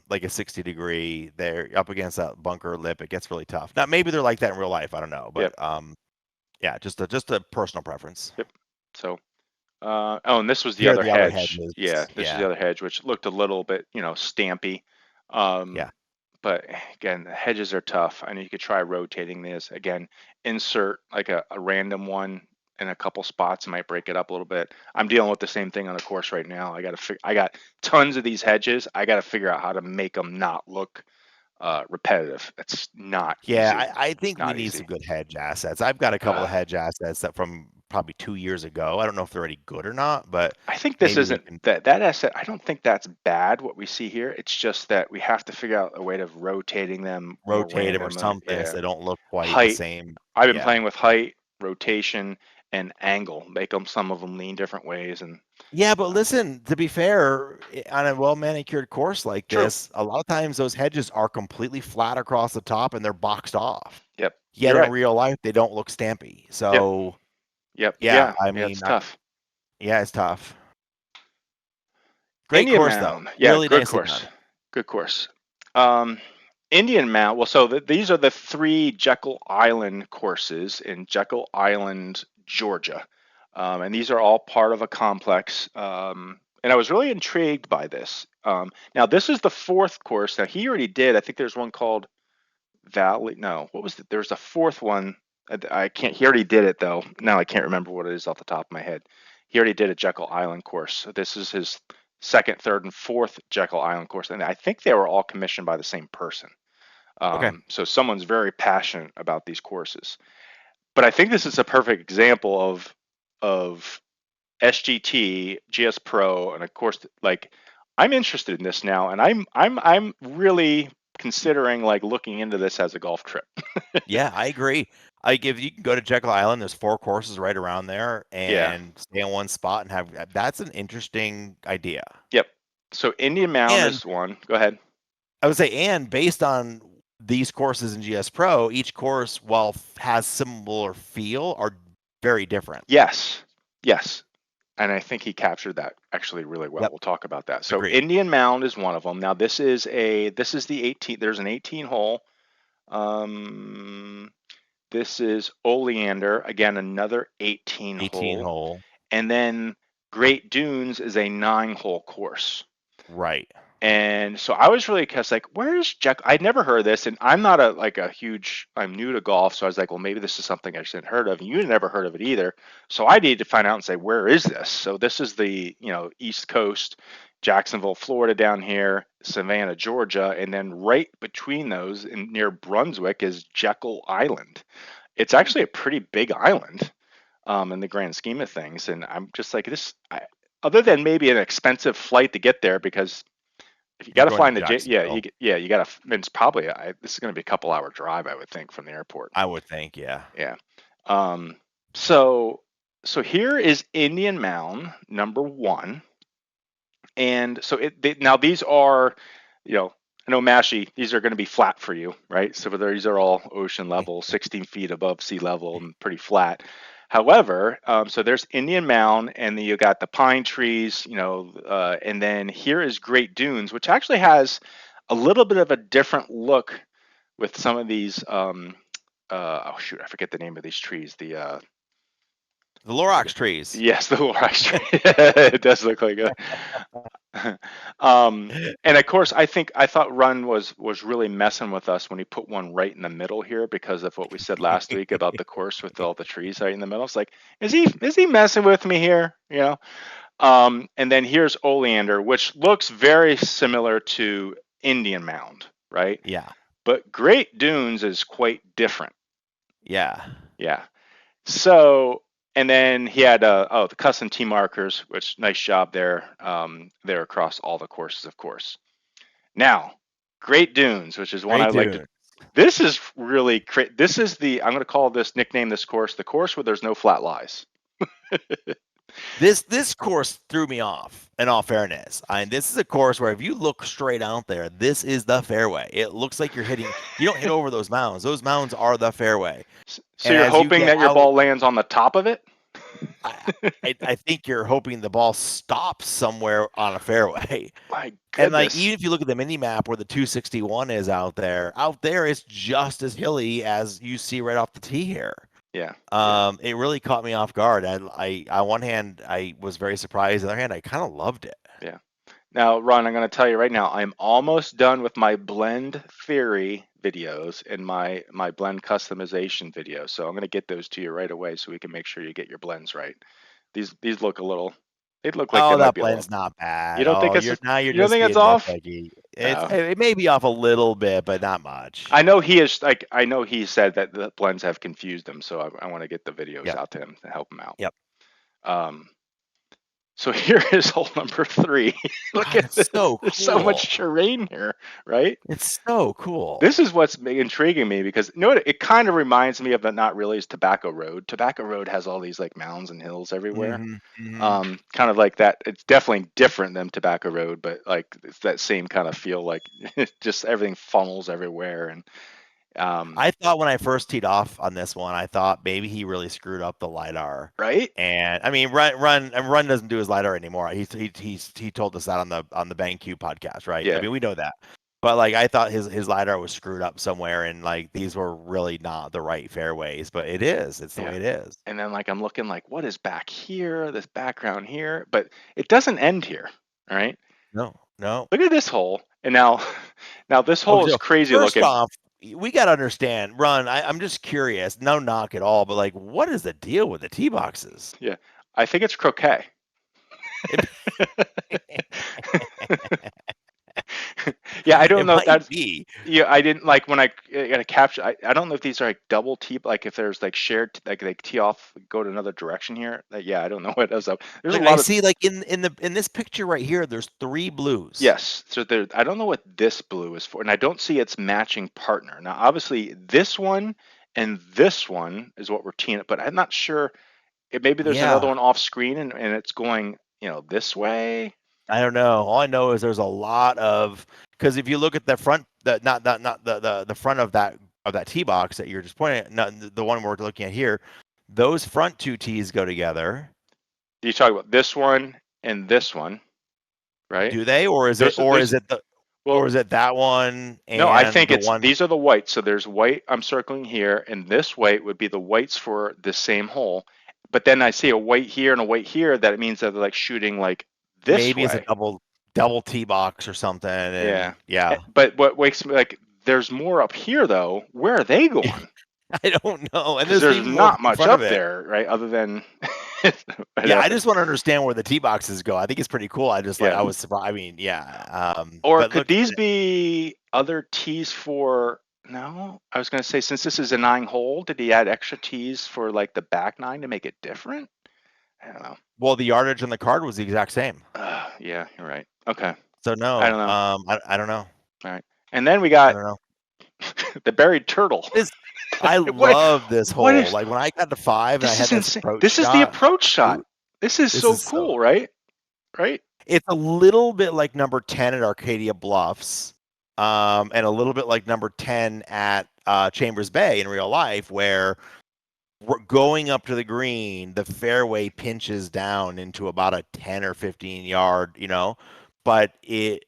like a 60-degree. They're up against that bunker lip. It gets really tough. Now maybe they're like that in real life. I don't know, but yeah, just a personal preference. Yep. So, and this was the Here are other the other hedge. hedges. Yeah, this is the other hedge, which looked a little bit, stampy. Yeah. But again, the hedges are tough. I know you could try rotating this. Again, insert like a random one in a couple spots, might break it up a little bit. I'm dealing with the same thing on the course right now. I got tons of these hedges. I got to figure out how to make them not look repetitive. It's not easy. Yeah, I think we Not need easy. some good hedge assets. I've got a couple of hedge assets that from probably 2 years ago. I don't know if they're any good or not, but I think this maybe isn't that asset. I don't think that's bad what we see here. It's just that we have to figure out a way of rotating them more rotate them or randomly. something so they don't look quite the Height. same. I've been Yeah. playing with height, rotation, and angle. Make them, some of them lean different ways. And yeah, but listen, to be fair, on a well manicured course like this, a lot of times those hedges are completely flat across the top and they're boxed off. Yep. Yet in real life, they don't look stampy. So Yep. yeah, I Yeah, mean, it's tough. yeah, it's tough. Great Indian course Mound. though. Yeah, Really good nicely course. done. Good course. Indian Mound. Well, so these are the 3 Jekyll Island courses in Jekyll Island, Georgia, and these are all part of a complex. And I was really intrigued by this. Now, this is the 4th course. Now, he already did. I think there's one called Valley. No, what was it? There's a 4th one. I can't. He already did it though. Now I can't remember what it is off the top of my head. He already did a Jekyll Island course. So this is his 2nd, 3rd, and 4th Jekyll Island course, and I think they were all commissioned by the same person. Okay. So someone's very passionate about these courses. But I think this is a perfect example of SGT, GSPro, and of course, like, I'm interested in this now, and I'm really considering like looking into this as a golf trip. Yeah, I agree. If you can go to Jekyll Island, there's 4 courses right around there, and stay in one spot and have. That's an interesting idea. Yep. So Indian Mound And is one. Go ahead. I would say, and based on these courses in GS Pro, each course, while has similar feel, are very different. Yes. Yes. And I think he captured that actually really well. Yep. We'll talk about that. So Agreed. Indian Mound is one of them. Now this is the 18. There's an 18 hole. This is Oleander, again another 18 hole. And then Great Dunes is a 9-hole course. Right. And so I was really curious, like, where's Jack? I'd never heard of this, and I'm not I'm new to golf, so I was like, well, maybe this is something I shouldn't heard of, and you had never heard of it either. So I needed to find out and say, where is this? So this is the, East Coast, Jacksonville, Florida down here, Savannah, Georgia, and then right between those near Brunswick is Jekyll Island. It's actually a pretty big island, in the grand scheme of things, and I'm just like other than maybe an expensive flight to get there, because if you got to fly into you got to. It's probably this is going to be a couple-hour drive, I would think, from the airport. I would think, yeah. Yeah. So here is Indian Mound number 1, and so now these are, I know Mashie, these are going to be flat for you, right? So these are all ocean level, 16 feet above sea level, and pretty flat. However, so there's Indian Mound, and then you got the pine trees, and then here is Great Dunes, which actually has a little bit of a different look with some of these. Oh shoot, I forget the name of these trees. The Lorax trees. Yes, the Lorax tree. It does look like it. And of course, I thought Run was really messing with us when he put one right in the middle here because of what we said last week about the course with all the trees right in the middle. It's like, is he messing with me here? And then here's Oleander, which looks very similar to Indian Mound, right? Yeah. But Great Dunes is quite different. Yeah. Yeah. So, and then he had the custom T markers, which nice job there. They're across all the courses, of course. Now, Great Dunes, which is one Great I like to. Dunes. This is really this is I'm going to call this nickname this course the course where there's no flat lies. This course threw me off, in all fairness. This is a course where if you look straight out there, this is the fairway. It looks like you're hitting. You don't hit over those mounds. Those mounds are the fairway. So And you're as you hoping get that your out- ball lands on the top of it? I think you're hoping the ball stops somewhere on a fairway. My And like goodness. even if you look at the mini map where the 261 is out there it's just as hilly as you see right off the tee here. Yeah. It really caught me off guard. I on one hand I was very surprised. On the other hand, I kind of loved it. Yeah. Now, Ron, I'm going to tell you right now, I'm almost done with my blend theory videos and my blend customization videos. So I'm going to get those to you right away so we can make sure you get your blends right. These look a little. They look like they might that be blend's a little. not bad. You don't think it's? You're You don't just think it's being off? nitpicky. No. It may be off a little bit, but not much. I know he is like. I know he said that the blends have confused him, so I want to get the videos out to him to help him out. Yep. So here is hole number 3. Look at this. So cool. There's so much terrain here, right? It's so cool. This is what's intriguing me because you know what? It kind of reminds me of, but not really, is Tobacco Road. Tobacco Road has all these like mounds and hills everywhere. Kind of like that. It's definitely different than Tobacco Road, but like it's that same kind of feel, like just everything funnels everywhere. And I thought when I first teed off on this one, I thought maybe he really screwed up the LiDAR. Right. And I mean, Run doesn't do his LiDAR anymore. He told us that on the BangQ podcast, right? Yeah. I mean, we know that. But like I thought his LiDAR was screwed up somewhere, and like these were really not the right fairways, but it is. It's the way it is. And then like I'm looking like, what is back here? This background here, but it doesn't end here. All right. No. Look at this hole. And now this hole is crazy looking. First off, we got to understand, Run. I'm just curious. No knock at all, but like, what is the deal with the tee boxes? Yeah, I think it's croquet. Yeah, I don't know if that's. Yeah, I didn't like when I got a capture. I don't know if these are like double tee, like if there's like shared, like they tee off, go to another direction here. Yeah, I don't know what it is. There's like, a lot. I see, like in this picture right here, there's 3 blues. Yes, so there. I don't know what this blue is for, and I don't see its matching partner. Now, obviously, this one and this one is what we're teeing up, but I'm not sure. Maybe there's another one off screen, and it's going, this way. I don't know. All I know is there's a lot of, because if you look at the front, not the front of that tee box that you're just pointing at, not the one we're looking at here, those front 2 tees go together. Do you talk about this one and this one, right? Do they, or is it that one? And no, I think these are the whites. So there's white I'm circling here, and this white would be the whites for the same hole. But then I see a white here and a white here. That means that they're like shooting like this maybe way. It's a double tee box or something. And yeah. But what makes me like, there's more up here though. Where are they going? I don't know. And there's not much up there, right? Other than I just want to understand where the tee boxes go. I think it's pretty cool. I just I was surprised. I mean, or could these be other tees for? No, I was going to say, since this is a 9 hole, did he add extra tees for like the back 9 to make it different? I don't know. Well, the yardage on the card was the exact same. Yeah, you're right. Okay. So no, I don't know. I don't know. All right, and then we got the buried turtle. I love this hole. Like when I got to 5, and I had this approach. This is the approach shot. This is so cool, right? Right. It's a little bit like number 10 at Arcadia Bluffs, and a little bit like number 10 at Chambers Bay in real life, where we're going up to the green, the fairway pinches down into about a 10 or 15 yard, but it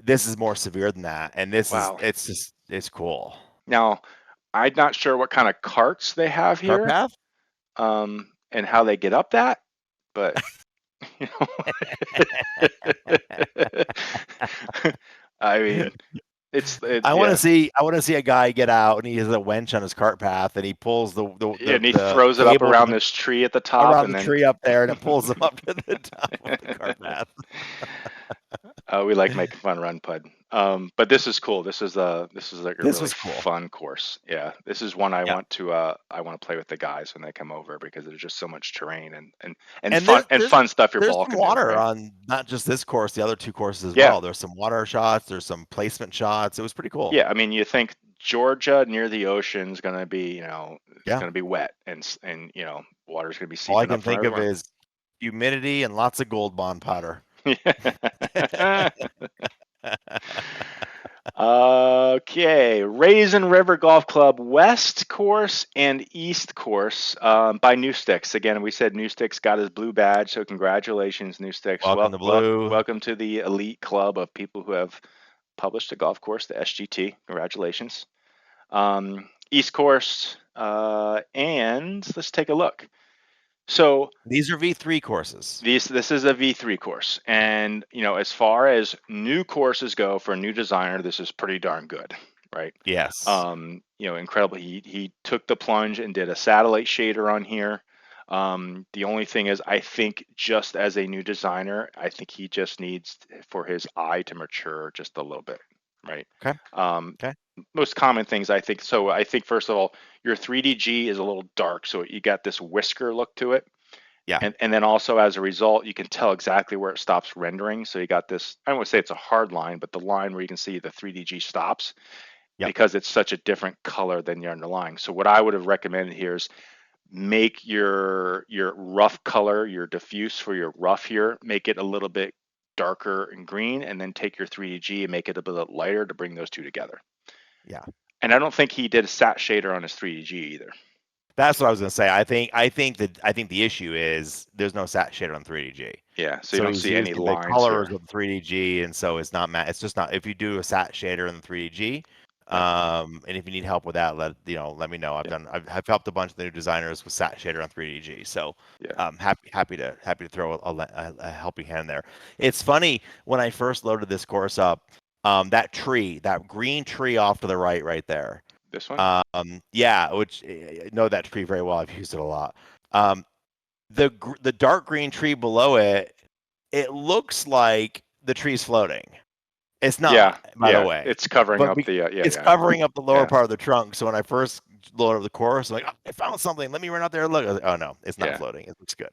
this is more severe than that, and this is it's cool. Now, I'm not sure what kind of carts they have here. Cart path? and how they get up that, but you know, I mean, I want to yeah. see a guy get out and he has a winch on his cart path and he pulls the And he throws it up cable around this tree at the top, around and the then tree up there and it pulls him up to the top of the cart path. we like making fun run pud. But this is cool. This is like a This really was cool. fun course. Yeah, this is one I Yeah. want to play with the guys when they come over, because there's just so much terrain and there's fun stuff your there's ball some can do. water Right? on not just this course, the other two courses as Yeah. well. There's some water shots, there's some placement shots. It was pretty cool. Yeah, I mean, you think Georgia near the ocean is going to be, it's Yeah. going to be wet, and water's going to be All I seeping can up from think of everywhere. is humidity and lots of gold bond powder. Okay, Raisen River Golf Club West Course and East Course by New Sticks. Again, we said New Sticks got his blue badge, so congratulations, New Sticks. Welcome to Blue. Welcome to the elite club of people who have published a golf course, the SGT. Congratulations. East Course, and let's take a look. So these are V3 courses. This is a V3 course, and as far as new courses go for a new designer, this is pretty darn good, right? Yes. Incredible. He took the plunge and did a satellite shader on here. The only thing is, I think just as a new designer, I think he just needs for his eye to mature just a little bit, right? Okay. Okay. Most common things, I think. So I think first of all, your 3DG is a little dark, so you got this whisker look to it. Yeah. And then also as a result, you can tell exactly where it stops rendering. So you got this, I don't want to say it's a hard line, but the line where you can see the 3DG stops, because it's such a different color than the underlying. So what I would have recommended here is make your rough color, your diffuse for your rough here, make it a little bit darker and green, and then take your 3DG and make it a bit lighter to bring those two together. Yeah. And I don't think he did a sat shader on his 3DG either. That's what I was going to say. I think the issue is there's no sat shader on 3DG. Yeah, so you don't see any lines the colors here with 3DG, and so it's not it's just not. If you do a sat shader in the 3DG, and if you need help with that, let me know. I've helped a bunch of the new designers with sat shader on 3DG, so happy to throw a helping hand there. It's funny, when I first loaded this course up, that green tree off to the right there. This one? Yeah, which I know that tree very well. I've used it a lot. The dark green tree below it, it looks like the tree's floating. It's not, by the way. It's covering up the it's covering up the lower part of the trunk. So when I first loaded up the course, I'm like, I found something. Let me run out there and look. I was like, oh no, it's not floating. It looks good.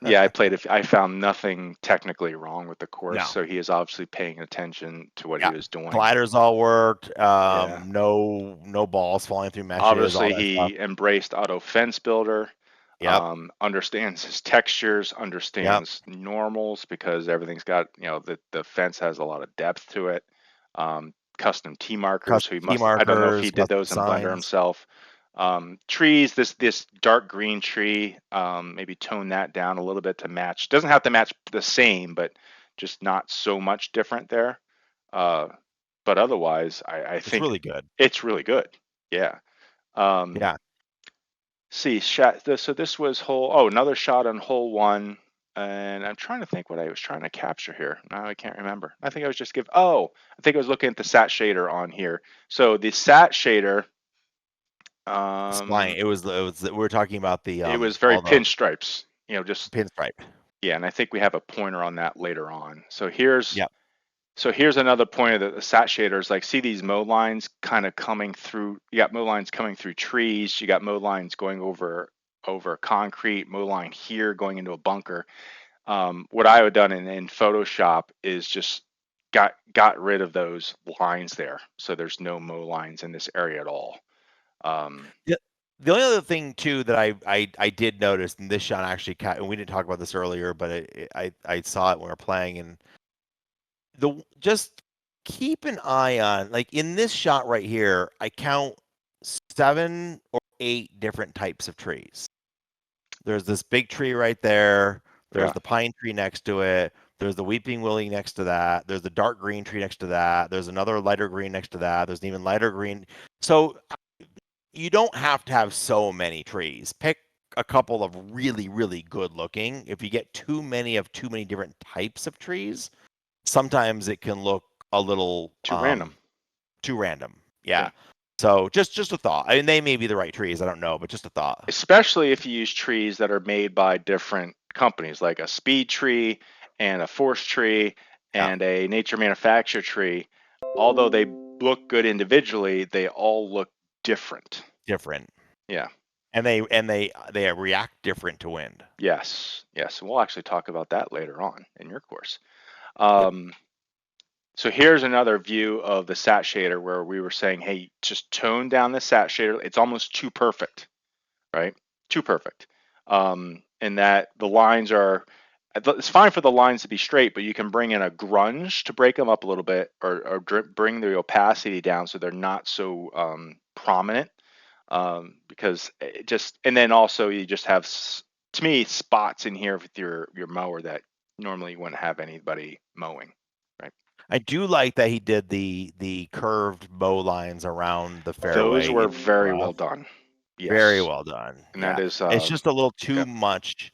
Yeah, I played it. I found nothing technically wrong with the course, so he is obviously paying attention to what he was doing. Gliders all worked. No balls falling through meshes. Obviously, he embraced Auto Fence Builder. Understands his textures, understands normals, because everything's got, the fence has a lot of depth to it. Custom T markers. I don't know if he did those in Blender himself. Trees, this dark green tree, maybe tone that down a little bit to match. Doesn't have to match the same, but just not so much different there. But otherwise, I think really good. It's really good. Yeah. See, so this was another shot on hole 1, and I'm trying to think what I was trying to capture here. Now I can't remember. I think I was just I think I was looking at the sat shader on here. So the sat shader, it was we were talking about the it was very pinstripes, just pinstripe. Yeah, and I think we have a pointer on that later on. So here's another pointer that the sat shaders, like, see these mow lines kind of coming through. You got mow lines coming through trees. You got mow lines going over concrete. Mow line here going into a bunker. What I would have done in Photoshop is just got rid of those lines there, so there's no mow lines in this area at all. The only other thing too that I did notice, and this shot actually, and we didn't talk about this earlier, but I saw it when we were playing, and just keep an eye on, like, in this shot right here, I count 7 or 8 different types of trees. There's this big tree right there. There's the pine tree next to it. There's the weeping willow next to that. There's the dark green tree next to that. There's another lighter green next to that. There's an even lighter green. So you don't have to have so many trees. Pick a couple of really, really good looking. If you get too many different types of trees, sometimes it can look a little too random. Too random. Yeah. So just a thought. I mean, they may be the right trees. I don't know, but just a thought. Especially if you use trees that are made by different companies, like a speed tree and a forest tree and a nature manufacture tree. Although they look good individually, they all look different. Yeah. And they react different to wind. Yes. We'll actually talk about that later on in your course. So here's another view of the sat shader where we were saying, hey, just tone down the sat shader. It's almost too perfect, right? Too perfect. And that the lines are, it's fine for the lines to be straight, but you can bring in a grunge to break them up a little bit, or bring the opacity down so they're not so prominent. Because it just, and then also you just have, to me, spots in here with your mower that normally you wouldn't have anybody mowing. I do like that he did the curved bow lines around the fairway. Those were very well done. Yes. Very well done. And that is it's just a little too much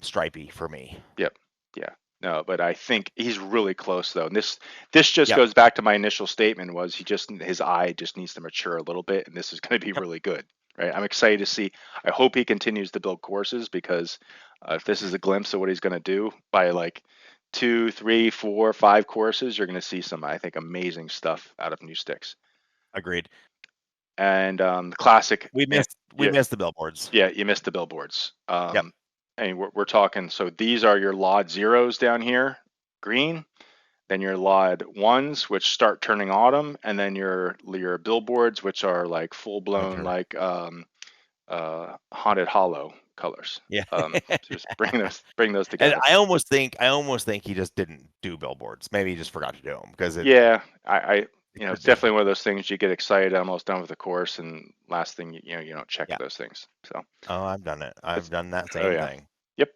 stripey for me. Yep. Yeah. No, but I think he's really close though. And this just goes back to my initial statement was his eye just needs to mature a little bit, and this is going to be really good. Right. I'm excited to see. I hope he continues to build courses, because if this is a glimpse of what he's going to do by like 2, 3, 4, 5 courses, you're going to see some, I think, amazing stuff out of new sticks. Agreed. And the classic. We missed the billboards. Yeah, you missed the billboards. And we're talking. So these are your LOD zeros down here, green. Then your LOD ones, which start turning autumn, and then your billboards, which are like full blown like haunted hollow colors. Yeah. Just bring those together. And I almost think he just didn't do billboards. Maybe he just forgot to do them because I it's definitely one of those things you get excited, almost done with the course, and last thing you don't check those things. So. Oh, I've done it. I've done that same thing. Yep.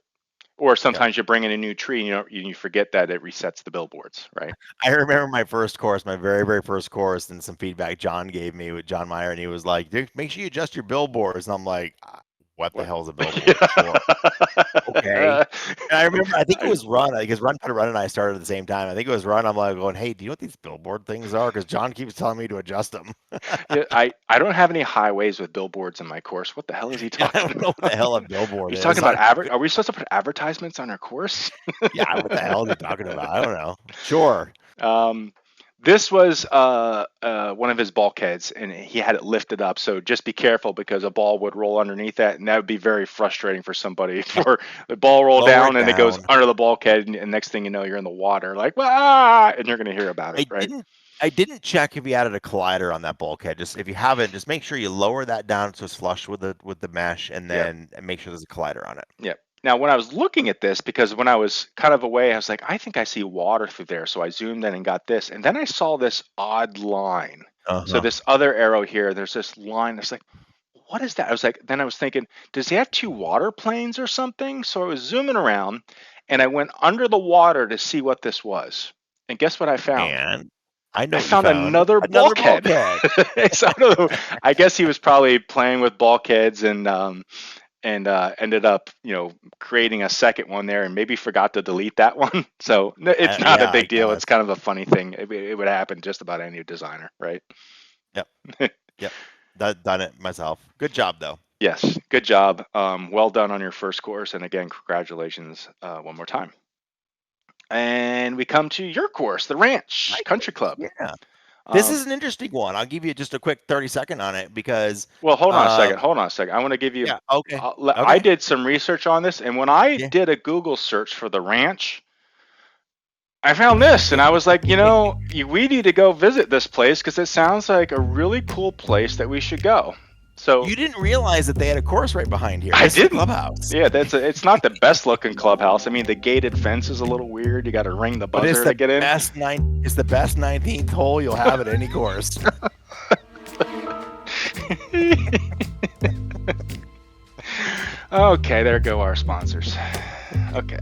Or sometimes you bring in a new tree and you forget that it resets the billboards, right? I remember my first course, my very, very first course, and some feedback John gave me with John Meyer, and he was like, "Dude, make sure you adjust your billboards." And I'm like, what the hell is a billboard for? Okay. And I remember, I think it was Run, because RunpuddRun and I started at the same time. I think it was Run. I'm like going, hey, do you know what these billboard things are? Because John keeps telling me to adjust them. I don't have any highways with billboards in my course. What the hell is he talking about? I don't know what the hell a billboard is. He's talking about are we supposed to put advertisements on our course? Yeah, what the hell is he talking about? I don't know. Sure. This was one of his bulkheads, and he had it lifted up. So just be careful, because a ball would roll underneath that, and that would be very frustrating for somebody. For the ball roll down, and it goes under the bulkhead, and next thing you know, you're in the water, like and you're going to hear about it. I didn't check if he added a collider on that bulkhead. Just if you haven't, just make sure you lower that down so it's flush with the mesh, and then make sure there's a collider on it. Yep. Now, when I was looking at this, because when I was kind of away, I was like, I think I see water through there. So I zoomed in and got this. And then I saw this odd line. So this other arrow here, there's this line. I was like, what is that? Then I was thinking, does he have 2 water planes or something? So I was zooming around, and I went under the water to see what this was. And guess what I found? And I found another bulkhead. So I don't know. I guess he was probably playing with bulkheads and ended up, creating a second one there, and maybe forgot to delete that one. So it's not a big deal. It's kind of a funny thing. It would happen just about any designer, right? Yep. Yep. Done it myself. Good job, though. Yes, good job. Well done on your first course, and again, congratulations one more time. And we come to your course, the Ranch Country Club. Yeah. This is an interesting one. I'll give you just a quick 30-second on it, because... Well, hold on a second. I want to give you... Yeah, okay. I did some research on this, and when I did a Google search for the ranch, I found this, and I was like, we need to go visit this place, because it sounds like a really cool place that we should go. So you didn't realize that they had a course right behind here. I didn't. Clubhouse. Yeah, it's not the best looking clubhouse. I mean, the gated fence is a little weird. You got to ring the buzzer to get in. It's the best 19th hole you'll have at any course. Okay, there go our sponsors. Okay.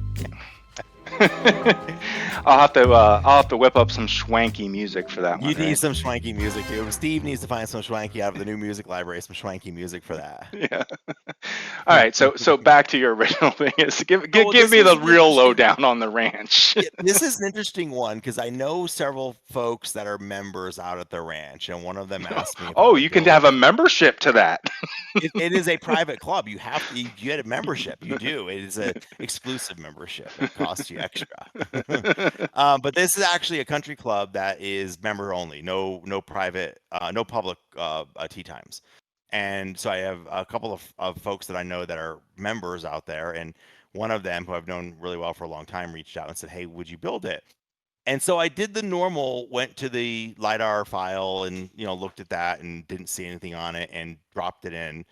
I'll have to whip up some swanky music for that You one, need right? some swanky music too. Steve needs to find some swanky out of the new music library, some swanky music for that. Yeah. All right. So back to your original thing is Oh, well, give this me was the an real interesting. lowdown on the ranch. Yeah, this is an interesting one because I know several folks that are members out at the ranch, and one of them asked me if I Oh, would you can build have it. a membership to that. It is a private club. You have to you get a membership. You do. It is a exclusive membership. It costs you extra. But this is actually a country club that is member only. No private, no public tea times. And so I have a couple of folks that I know that are members out there, and one of them who I've known really well for a long time reached out and said, "Hey, would you build it?" And so I did the normal, went to the LiDAR file and looked at that and didn't see anything on it and dropped it in.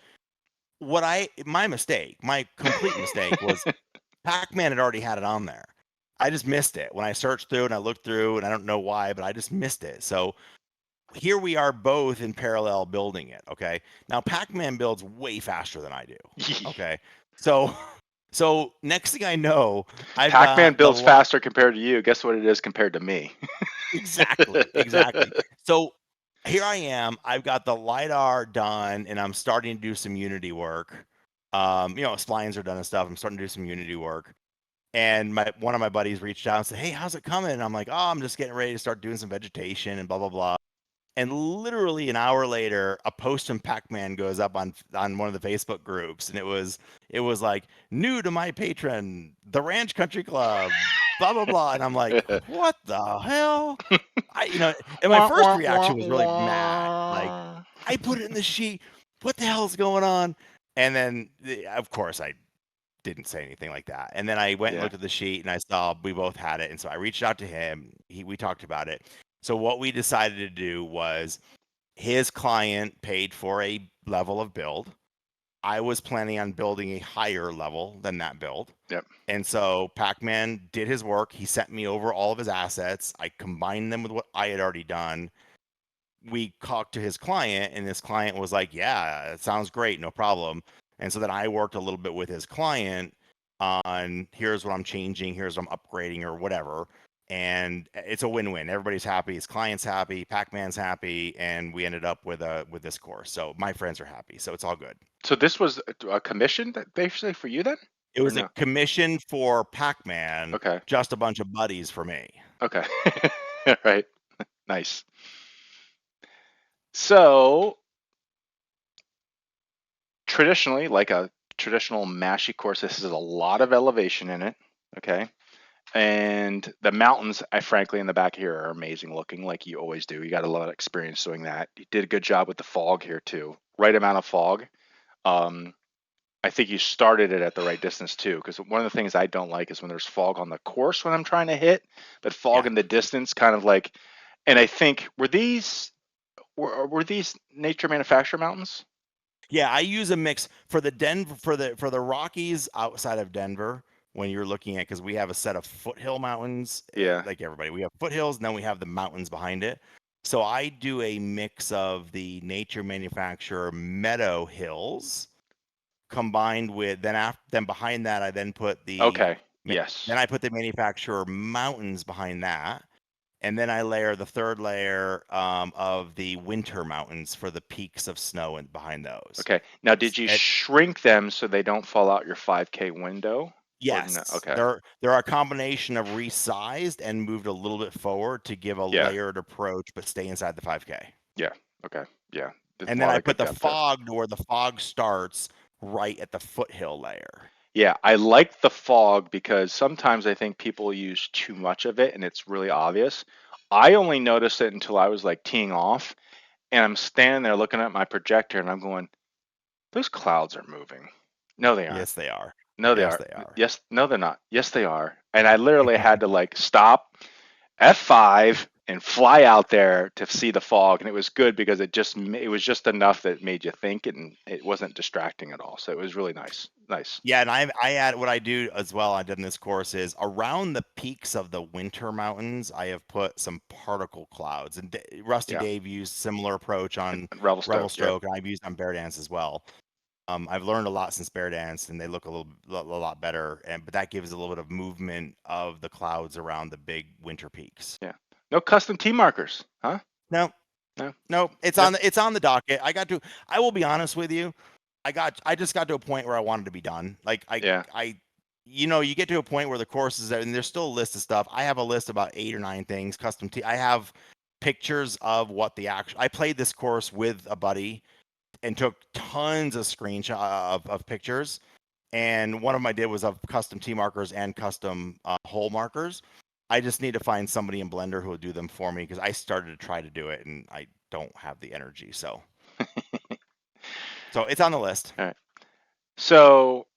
My complete mistake was Pakman had already had it on there. I just missed it when I searched through and I looked through and I don't know why, but I just missed it. So here we are both in parallel building it. Okay. Now Pakman builds way faster than I do. Okay. So so next thing I know, I've Pac-Man got the builds faster compared to you. Guess what it is compared to me? exactly. So here I am. I've got the LiDAR done and I'm starting to do some Unity work. Splines are done and stuff. I'm starting to do some Unity work. And one of my buddies reached out and said, "Hey, how's it coming?" And I'm like, "Oh, I'm just getting ready to start doing some vegetation and blah blah blah." And literally an hour later, a post from Pac-Man goes up on one of the Facebook groups, and it was like, "New to my patron, the Ranch Country Club, blah blah blah." And I'm like, "What the hell?" And my Wah, first wah, reaction wah, was really mad. Like, wah. I put it in the sheet. What the hell's going on? And then, of course, I didn't say anything like that. And then I went and Yeah. looked at the sheet and I saw we both had it. And so I reached out to him. We talked about it. So what we decided to do was his client paid for a level of build. I was planning on building a higher level than that build. Yep. And so Pac-Man did his work. He sent me over all of his assets. I combined them with what I had already done. We talked to his client, and his client was like, "Yeah, it sounds great, no problem." And so then I worked a little bit with his client on here's what I'm changing, here's what I'm upgrading, or whatever. And it's a win-win. Everybody's happy. His client's happy. Pac-Man's happy, and we ended up with this course. So my friends are happy. So it's all good. So this was a commission that basically for you then? It Or was a no? commission for Pac-Man, Okay. just a bunch of buddies for me. Okay. Right. Nice. So traditionally, like a traditional Mashie course, this is a lot of elevation in it. Okay. And the mountains, I frankly, in the back here are amazing looking, like you always do. You got a lot of experience doing that. You did a good job with the fog here too. Right amount of fog. Um, I think you started it at the right distance too, because one of the things I don't like is when there's fog on the course when I'm trying to hit, but fog Yeah. in the distance, kind of like. And I think were these nature manufacture mountains? Yeah, I use a mix for the Denver for the Rockies outside of Denver. When you're looking at, because we have a set of foothill mountains, Yeah. like everybody, we have foothills, and then we have the mountains behind it. So I do a mix of the nature manufacturer meadow hills combined with then behind that I then put Okay. Yes. the manufacturer mountains behind that. And then I layer the third layer of the winter mountains for the peaks of snow and behind those. Okay. Now, did you shrink them so they don't fall out your 5K window? Or no? Yes, Okay. they're a combination of resized and moved a little bit forward to give a Yeah. layered approach, but stay inside the 5K. Yeah. Okay. Yeah. There's a And then lot I of good put the depth there. fog to where the fog starts right at the foothill layer. Yeah, I like the fog because sometimes I think people use too much of it and it's really obvious. I only noticed it until I was like teeing off and I'm standing there looking at my projector and I'm going, those clouds are moving. No, they aren't. Yes, they are. No, they Yes, are. they are. Yes, no, they're not. Yes, they are. And I literally had to like stop F5 and fly out there to see the fog. And it was good because it was just enough that made you think and it wasn't distracting at all. So it was really nice. Nice. Yeah, and I add what I do as well. I did in this course is around the peaks of the winter mountains. I have put some particle clouds, and Rusty Yeah. Dave used similar approach on And Revelstoke. Yep. Revelstoke, and I've used on Bear Dance as well. I've learned a lot since Bear Dance, and they look a lot better. But that gives a little bit of movement of the clouds around the big winter peaks. Yeah. No custom T markers, huh? No. It's on the docket. I will be honest with you. I just got to a point where I wanted to be done. Like you get to a point where the course is, and there's still a list of stuff. I have a list of about 8 or 9 things custom. I have pictures of what the actual. I played this course with a buddy and took tons of screenshots of pictures. And one of them I did was of custom T markers and custom hole markers. I just need to find somebody in Blender who will do them for me because I started to try to do it and I don't have the energy. So it's on the list. All right. So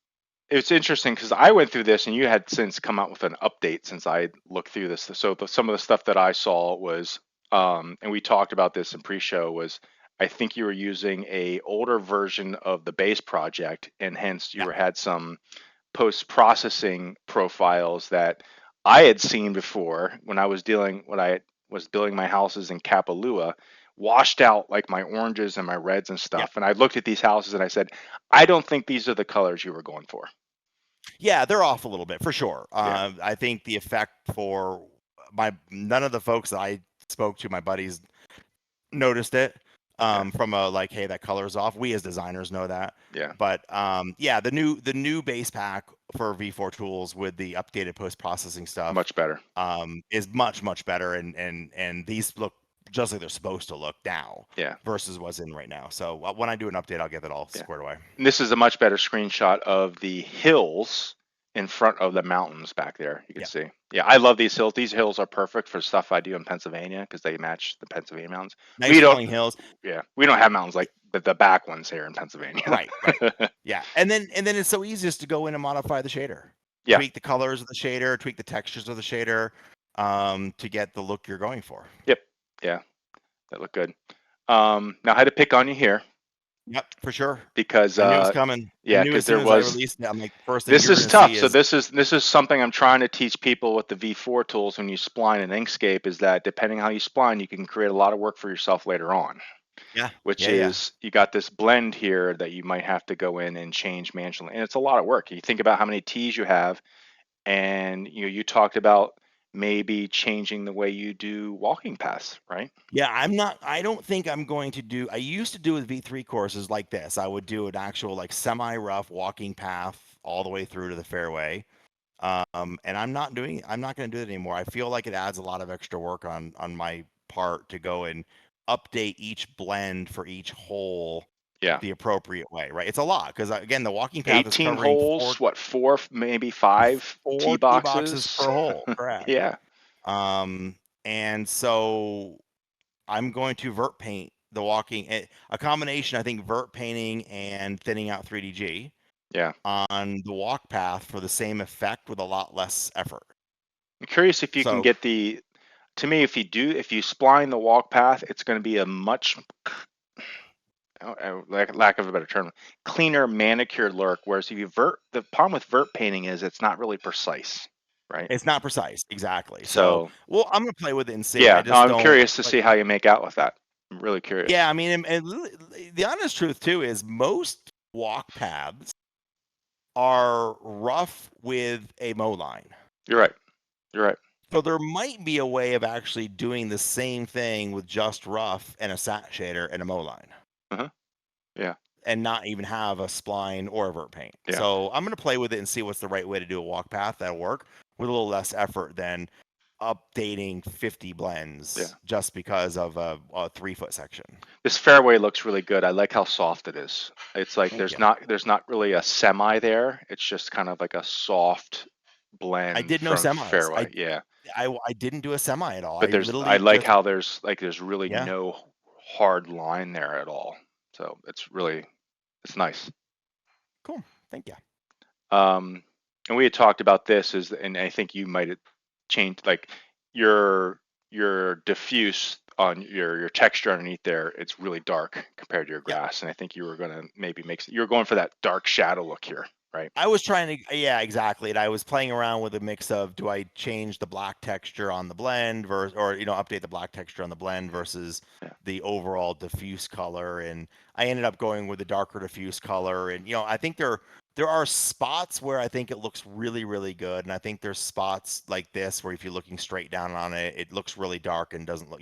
it's interesting because I went through this and you had since come out with an update since I looked through this. So some of the stuff that I saw was, and we talked about this in pre-show, was I think you were using a older version of the base project, and hence you had some post-processing profiles that I had seen before when I was building my houses in Kapalua, washed out like my oranges and my reds and stuff. And I looked at these houses and I said, I don't think these are the colors you were going for. Yeah, they're off a little bit for sure. I think the effect for none of the folks that I spoke to, my buddies, noticed it. From a like, hey, that color's off. We as designers know that. Yeah. But the new base pack for V4 tools with the updated post-processing stuff much better. Is much better, and these look just like they're supposed to look now. Yeah. Versus what's in right now. So when I do an update, I'll get it all squared away. And this is a much better screenshot of the hills in front of the mountains back there. You can see. Yeah, I love these hills. These hills are perfect for stuff I do in Pennsylvania because they match the Pennsylvania mountains. Nice rolling hills. Yeah, we don't have mountains like the back ones here in Pennsylvania. Right. Yeah, and then it's so easy just to go in and modify the shader. Yeah. Tweak the colors of the shader, tweak the textures of the shader, to get the look you're going for. Yep. Yeah, that looked good. Now I had to pick on you here. Yep, for sure. Because I knew it was coming. Yeah, because there was. I'm like, first thing this is tough. So this is something I'm trying to teach people with the V4 tools when you spline in Inkscape, is that depending how you spline, you can create a lot of work for yourself later on. Yeah. Which is you got this blend here that you might have to go in and change manually, and it's a lot of work. You think about how many T's you have, and you talked about maybe changing the way you do walking paths, right? Yeah, I don't think I'm going to do. I used to do with V3 courses like this. I would do an actual like semi-rough walking path all the way through to the fairway. And I'm not going to do it anymore. I feel like it adds a lot of extra work on my part to go and update each blend for each hole the appropriate way, right? It's a lot because again, the walking path 18 is holes, 4 maybe 5 tee boxes per hole, correct? Yeah. And so I'm going to vert paint the walking, a combination, I think, vert painting and thinning out 3DG. Yeah. On the walk path for the same effect with a lot less effort. I'm curious if you can get to me, if you spline the walk path, it's going to be a much, lack of a better term, cleaner manicured look. Whereas if you the problem with vert painting is it's not really precise, right? It's not precise, exactly. So well, I'm gonna play with it and see. Yeah, I'm curious to see how you make out with that. I'm really curious. Yeah, I mean, and the honest truth too is most walk paths are rough with a mow line. You're right. So there might be a way of actually doing the same thing with just rough and a sat shader and a mow line. Yeah. And not even have a spline or a vert paint. Yeah. So I'm going to play with it and see what's the right way to do a walk path that'll work with a little less effort than updating 50 blends just because of a 3-foot section. This fairway looks really good. I like how soft it is. It's like there's not really a semi there. It's just kind of like a soft blend. I did no semis. Fairway. I didn't do a semi at all. But I like how there's really no hard line there at all. So it's nice. Cool. Thank you. And we had talked about this and I think you might have changed like your diffuse on your texture underneath there. It's really dark compared to your grass. And I think you were going to maybe you're going for that dark shadow look here. right? I was trying to, yeah, exactly. And I was playing around with a mix of, do I change the black texture on the blend versus, or, update the black texture on the blend versus Yeah. the overall diffuse color. And I ended up going with the darker diffuse color. And, I think there are spots where I think it looks really, really good. And I think there's spots like this where if you're looking straight down on it, it looks really dark and doesn't look,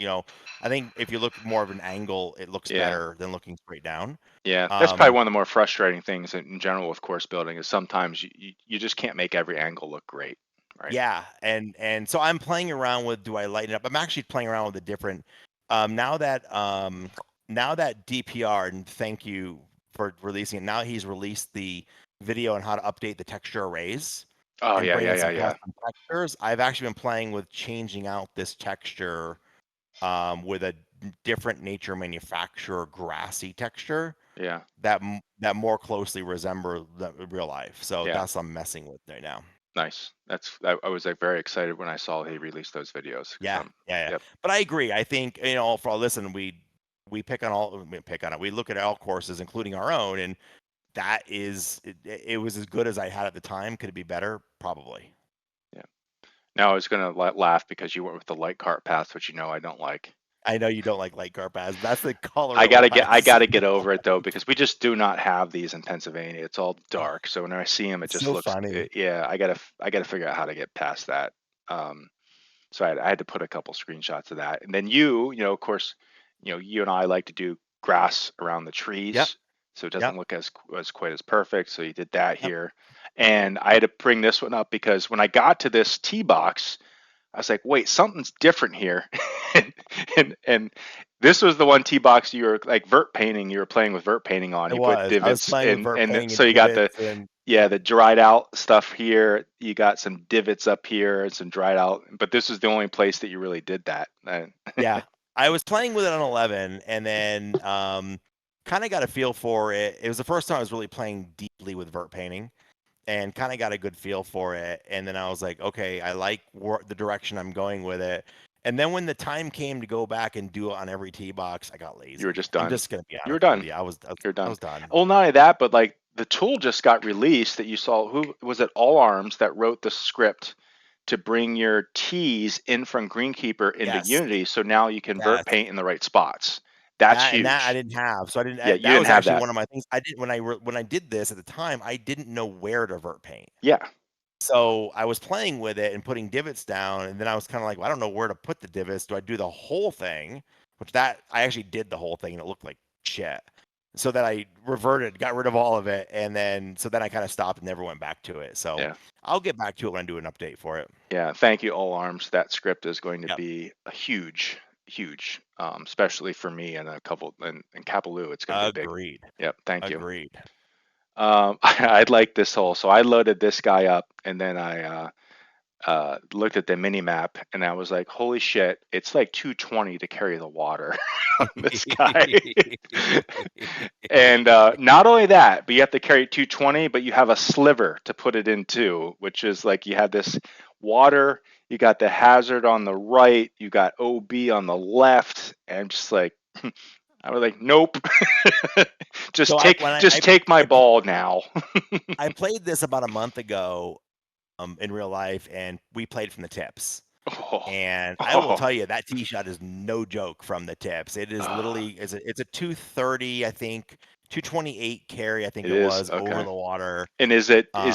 I think if you look more of an angle, it looks Yeah. better than looking straight down. Yeah, that's probably one of the more frustrating things in general with course building is sometimes you just can't make every angle look great, right? Yeah, and so I'm playing around with, do I lighten it up? I'm actually playing around with the different now that DPR, and thank you for releasing it. Now he's released the video on how to update the texture arrays Oh and yeah, bring yeah, in yeah, some yeah. custom textures. I've actually been playing with changing out this texture with a different nature manufacturer grassy texture Yeah, that more closely resemble the real life. So yeah. that's what I'm messing with right now. Nice. I was like very excited when I saw he released those videos because Yeah, yeah. yep. But I agree. I think, listen, we pick on it. We look at all courses, including our own, and that is it was as good as I had at the time. Could it be better? Probably. Yeah. Now I was gonna laugh because you went with the light cart path, which I don't like. I know you don't like light carpets. That's the color I of gotta get I Wes. gotta get over it though because we just do not have these in Pennsylvania. It's all Oh, dark, so when I see them, it it's just so looks. funny. Yeah, I gotta figure out how to get past that. Um, so I had to put a couple screenshots of that, and then of course, you and I like to do grass around the Yep, trees, so it doesn't yep, look as quite as perfect. So you did that yep. here, and I had to bring this one up because when I got to this tee box, I was like, wait, something's different here. and this was the one tee box you were like vert painting. You were playing with vert painting on. It You put was. I was divots playing with vert and painting so and you got the divots and yeah the dried out stuff here. You got some divots up here and some dried out. But this is the only place that you really did that. yeah. I was playing with it on 11, and then kind of got a feel for it. It was the first time I was really playing deeply with vert painting, and kind of got a good feel for it. And then I was like, okay, I like the direction I'm going with it. And then when the time came to go back and do it on every tee box, I got You were lazy. just I'm done. just gonna be You were honest with done. you. You're I done. was done. Well, not only that, but like the tool just got released that you saw. Who was it? All Arms that wrote the script to bring your tees in from Greenkeeper into Yes, Unity, so now you can vert yes. paint in the right spots. That's That I huge. didn't have. So I didn't. Yeah, you That didn't was have actually that. one of my things. I didn't when I did this at the time. I didn't know where to vert paint. Yeah, So I was playing with it and putting divots down, and then I was kind of like, well, I don't know where to put the divots. Do I do the whole thing? Which that I actually did the whole thing, and it looked like shit. So then I reverted, got rid of all of it, and then I kind of stopped and never went back to it. So yeah, I'll get back to it when I do an update for it. yeah. Thank you, All Arms. That script is going to Yep. be a huge, especially for me and a couple and Kapaloo. It's going to be big. Agreed. Yep. Thank you. Agreed. I'd like this whole. So I loaded this guy up, and then I looked at the mini map, and I was like, "Holy shit! It's like 220 to carry the water on this guy." And not only that, but you have to carry 220, but you have a sliver to put it into, which is like you have this water, you got the hazard on the right, you got OB on the left, and just like I was like, nope. So just take my ball now. I played this about a month ago, in real life, and we played from the tips. Oh, And I will oh, tell you that tee shot is no joke from the tips. It is literally it's a 230, I think, 228 carry, I think it it is was, over okay. the water. And is it Um,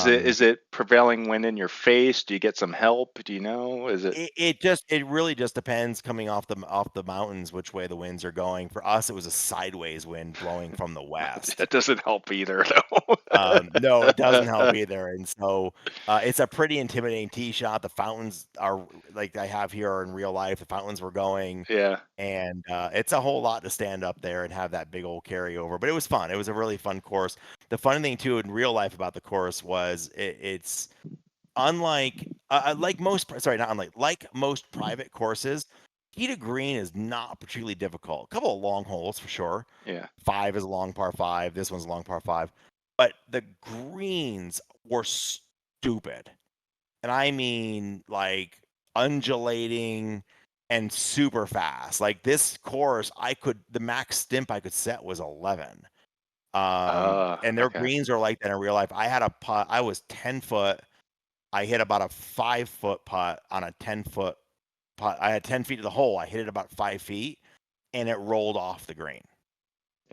prevailing wind in your face? Do you get some help? Do you know? Is it? it really just depends coming off the mountains which way the winds are going. For us, it was a sideways wind blowing from the west. That doesn't help either, though. No, it doesn't help either. And so it's a pretty intimidating tee shot. The fountains are like I have here are in real life. The fountains were going, Yeah, and it's a whole lot to stand up there and have that big old carryover. But it was fun. It was a really fun course. The fun thing too in real life about the course was it's unlike like most sorry not unlike like most private courses. Tee to green is not particularly difficult. A couple of long holes for sure. yeah. 5 is a long par 5. This one's a long par 5. But the greens were stupid. And I mean like undulating and super fast. Like this course, the max stimp I could set was 11. And their Okay. greens are like that in real life. I had a putt. I was 10 foot. I hit about a 5 foot putt on a 10 foot putt. I had 10 feet to the hole. I hit it about 5 feet, and it rolled off the green.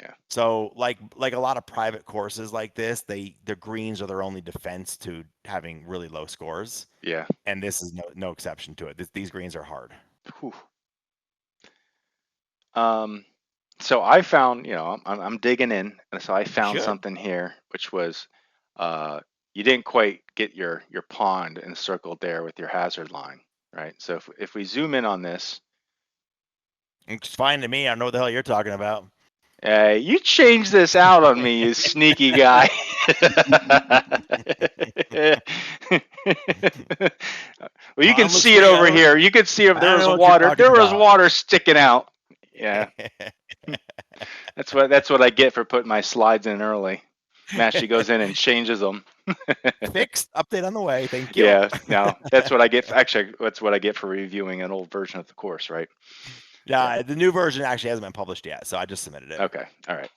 Yeah. So like a lot of private courses like this, the greens are their only defense to having really low scores. Yeah. And this is no exception to it. These greens are hard. Whew. So I found, I'm digging in, and so I found something here, which was, you didn't quite get your pond encircled there with your hazard line, right? So if we zoom in on this, it's fine to me. I don't know what the hell you're talking about. You changed this out on me, you sneaky guy. Well, you can see it over here. You can see if there was water. There was water sticking out. Yeah. That's what I get for putting my slides in early. Mashie goes in and changes them. Fixed. Update on the way. Thank you. Yeah. No, that's what I get. Actually, that's what I get for reviewing an old version of the course, right? Yeah, the new version actually hasn't been published yet, so I just submitted it. Okay. All right.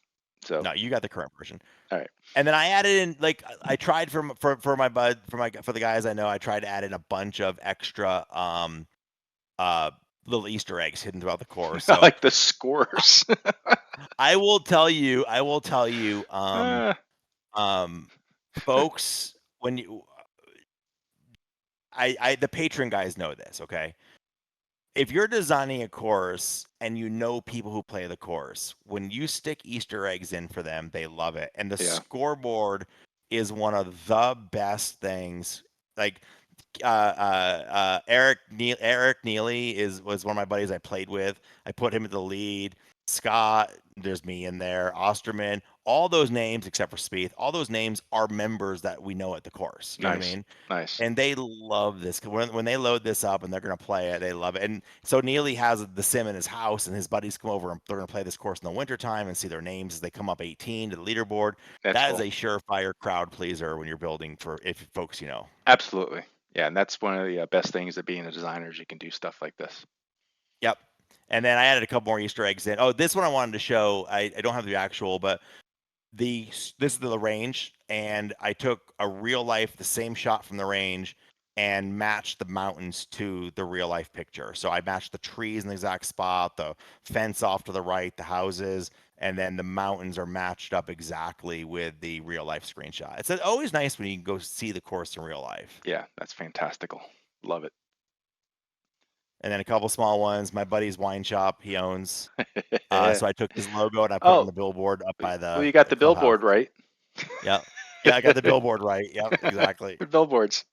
So no, you got the current version. All right. And then I added in, like, I tried for the guys I know, I tried to add in a bunch of extra little Easter eggs hidden throughout the course. So like the scores. I will tell you, folks, when you, the patron guys know this, okay? If you're designing a course and you know people who play the course, when you stick Easter eggs in for them, they love it. And the scoreboard is one of the best things. Like Eric Neely was one of my buddies I played with. I put him at the lead. Scott, there's me in there. Osterman, all those names except for Spieth, all those names are members that we know at the course. You know what I mean? Nice. And they love this. When they load this up and they're going to play it, they love it. And so Neely has the sim in his house, and his buddies come over and they're going to play this course in the wintertime and see their names as they come up 18 to the leaderboard. That is a surefire crowd pleaser when you're building if folks you know. Absolutely. Yeah, and that's one of the best things of being a designer is you can do stuff like this. Yep. And then I added a couple more Easter eggs in. Oh, this one I wanted to show. I don't have the actual, but this is the range, and I took the same shot from the range and matched the mountains to the real life picture. So I matched the trees in the exact spot, the fence off to the right, the houses, and then the mountains are matched up exactly with the real life screenshot. It's always nice when you can go see the course in real life. Yeah, that's fantastical. Love it. And then a couple small ones. My buddy's wine shop, he owns. So I took his logo and I put it on the billboard up by the. Well, you got the billboard right. Yep. Yeah, I got the billboard right. Yep, exactly. Billboards.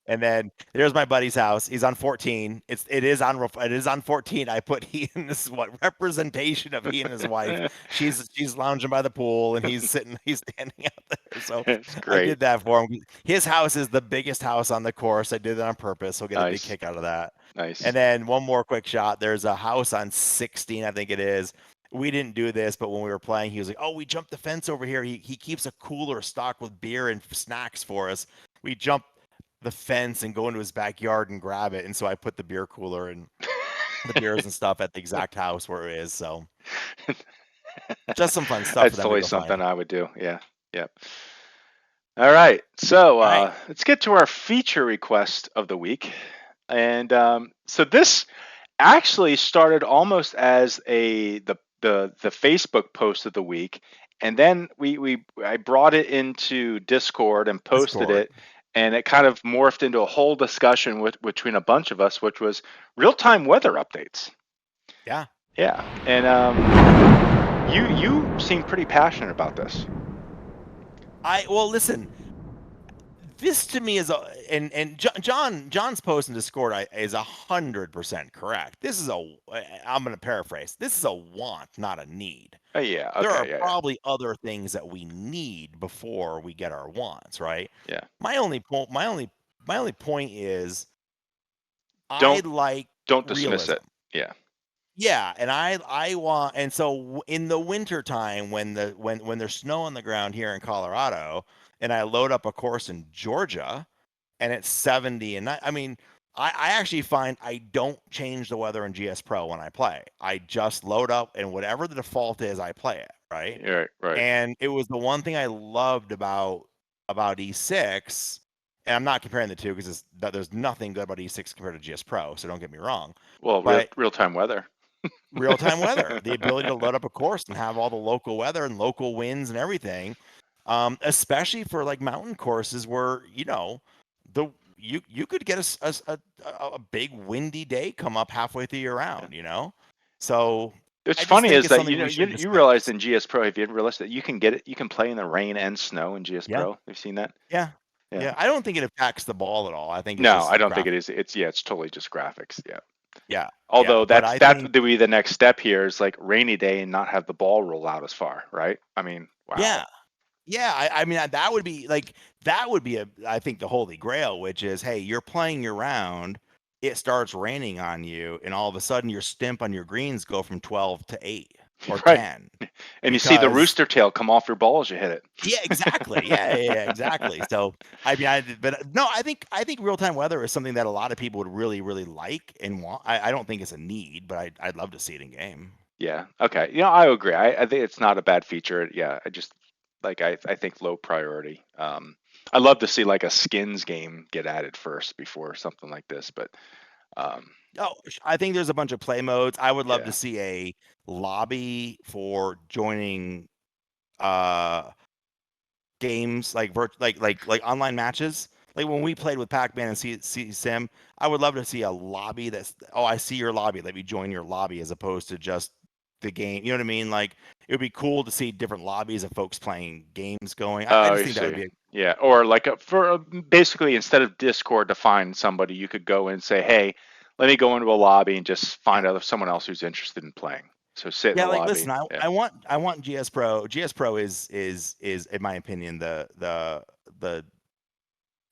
And then there's my buddy's house. He's on 14. It is on 14. I put this is what representation of he and his wife. She's lounging by the pool and he's standing out there. So I did that for him. His house is the biggest house on the course. I did it on purpose. He'll get a big kick out of that. Nice. And then one more quick shot. There's a house on 16, I think it is. We didn't do this, but when we were playing, he was like, "Oh, we jumped the fence over here." He keeps a cooler stocked with beer and snacks for us. We jump the fence and go into his backyard and grab it. And so I put the beer cooler and the beers and stuff at the exact house where it is. So just some fun stuff. That's always something I would do. Yeah. Yep. All right. So let's get to our feature request of the week. And so this actually started almost as the Facebook post of the week, and then I brought it into Discord and posted it, and it kind of morphed into a whole discussion between a bunch of us, which was real-time weather updates. Yeah. And you seem pretty passionate about this. Listen. This to me is John's post in Discord is 100% correct. This is I'm going to paraphrase. This is a want, not a need. Oh yeah. Okay, there are probably other things that we need before we get our wants, right? Yeah. My only point is don't dismiss realism. it. Yeah. Yeah, and I want, and so in the winter time when there's snow on the ground here in Colorado, and I load up a course in Georgia, and it's 70, and I actually find I don't change the weather in GSPro when I play. I just load up, and whatever the default is, I play it, right? Right. And it was the one thing I loved about E6. And I'm not comparing the two because there's nothing good about E6 compared to GSPro, so don't get me wrong. Well, But real-time weather. real-time weather, the ability to load up a course and have all the local weather and local winds and everything, especially for like mountain courses where you could get a big windy day come up halfway through your round, so What's I just funny think is it's that something we should you realize discuss. in GSPro, if you didn't realize that you can get it, you can play in the rain and snow in Yeah, GSPro. You've seen that? yeah, Yeah. yeah. I don't think it impacts the ball at all. I think it's No, I just don't think it graphic. is. It's totally just graphics. Yeah. Yeah, yeah. Although But I that think, would be the next step here is like rainy day and not have the ball roll out as far, right? I mean, wow. yeah, yeah. I mean, that would be like, I think the holy grail, which is, hey, you're playing your round, it starts raining on you, and all of a sudden your stimp on your greens go from 12 to 8 or Right. 10 And you see the because. rooster tail come off your ball as you hit it. Yeah, exactly. Yeah, exactly. So I mean, but no, I think real time weather is something that a lot of people would really, really like and want. I don't think it's a need, but I'd love to see it in game. Yeah. Okay. I agree. I think it's not a bad feature. Yeah. I just I think low priority. I'd love to see like a skins game get added first before something like this, but um, Oh, I think there's a bunch of play modes. I would love to yeah. see a lobby for joining uh games like like online matches. Like when we played with Pakman and CE Sim, I would love to see a lobby I see your lobby, let me join your lobby, as opposed to just the game. You know what I mean? Like it would be cool to see different lobbies of folks playing games going. I Oh, just you think that would see. be Yeah. Or like basically instead of Discord to find somebody, you could go and say, hey, let me go into a lobby and just yeah. find out if someone else who's interested in playing. So sit in Yeah, the like lobby. listen, I, Yeah. I want I want GSPro. GSPro is in my opinion the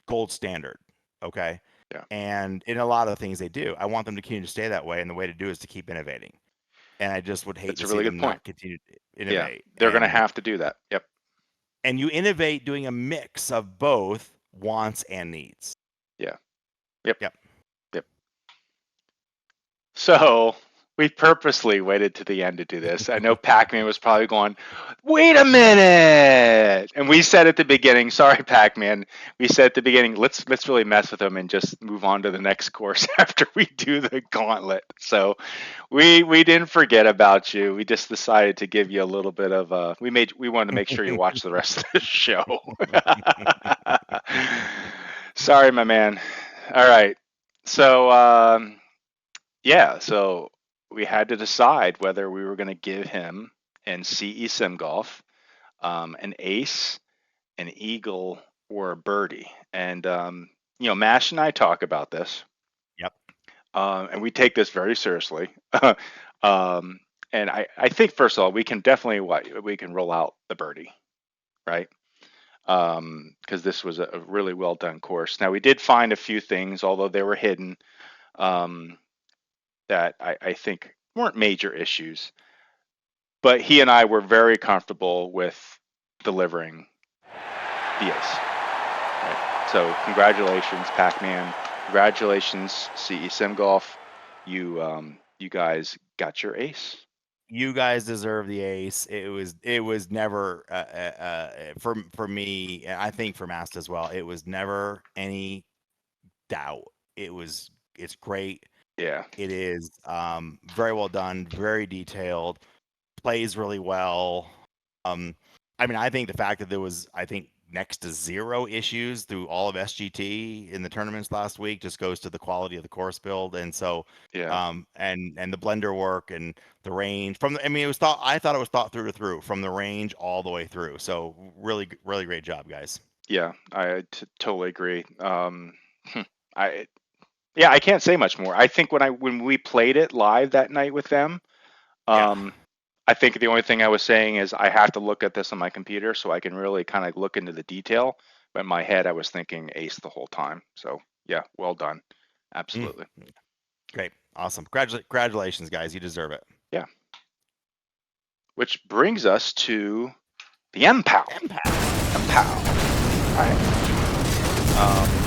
gold standard. Okay. Yeah. And in a lot of the things they do, I want them to continue to stay that way. And the way to do is to keep innovating. And I just would hate That's to a see really good them point. not continue to Yeah. innovate. They're going to have to do that. Yep. And you innovate doing a mix of both wants and needs. Yeah. Yep. Yep. Yep. So we purposely waited to the end to do this. I know Pac-Man was probably going, wait a minute. And we said at the beginning, sorry, Pac-Man, we said at the beginning, let's really mess with him and just move on to the next course after we do the gauntlet. So we didn't forget about you. We just decided to give you a little bit of we wanted to make sure you watch the rest of the show. Sorry, my man. All right. So yeah, so we had to decide whether we were going to give him in CE Simgolf an ace, an eagle, or a birdie. And Mash and I talk about this, Yep. and we take this very seriously. And I think first of all, we can definitely we can roll out the birdie, right? Because this was a really well done course. Now we did find a few things, although they were hidden. Um, that I think weren't major issues, but he and I were very comfortable with delivering the ace. Right? So congratulations, Pac-Man. Congratulations, CE Simgolf. You guys got your ace. You guys deserve the ace. It was never for me. I think for Masta as well. It was never any doubt. It's great. Yeah. It is very well done, very detailed, plays really well. I mean, I think the fact that there was, I think, next to zero issues through all of SGT in the tournaments last week just goes to the quality of the course build. And so, Yeah. and the blender work and the range I mean, I thought it was thought through from the range all the way through. So really, really great job, guys. Yeah. I totally agree. I yeah, I can't say much more. I think when we played it live that night with them, Yeah. I think the only thing I was saying is I have to look at this on my computer so I can really kind of look into the detail. But in my head, I was thinking ace the whole time. So yeah, well done. Mm, Absolutely. great. Awesome. Congratulations, guys. You deserve it. Yeah. Which brings us to the MPOW. MPOW. All right.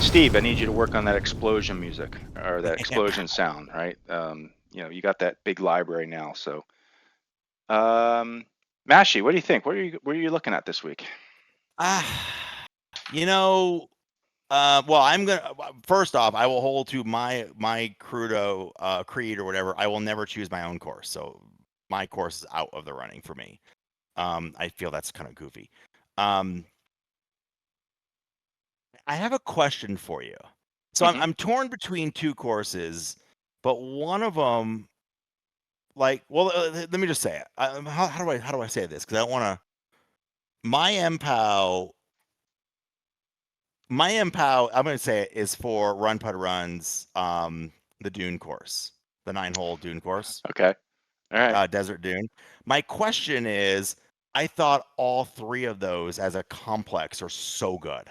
Steve, I need you to work on that explosion music or that explosion sound, right? You got that big library now, so Mashie, what do you think? What are you looking at this week? You know, well, I'm gonna first off, I will hold to my creed or whatever. I will never choose my own course, so my course is out of the running for me. I feel that's kind of goofy. I have a question for you. So I'm torn between two courses, but one of them, like, well, let me just say it. How do I say this? Because I don't want to. My MPOW, I'm going to say it is for RunpuddRun's the Dune course, the 9-hole Dune course. Okay. All right. Desert Dune. My question is, I thought all three of those as a complex are so good.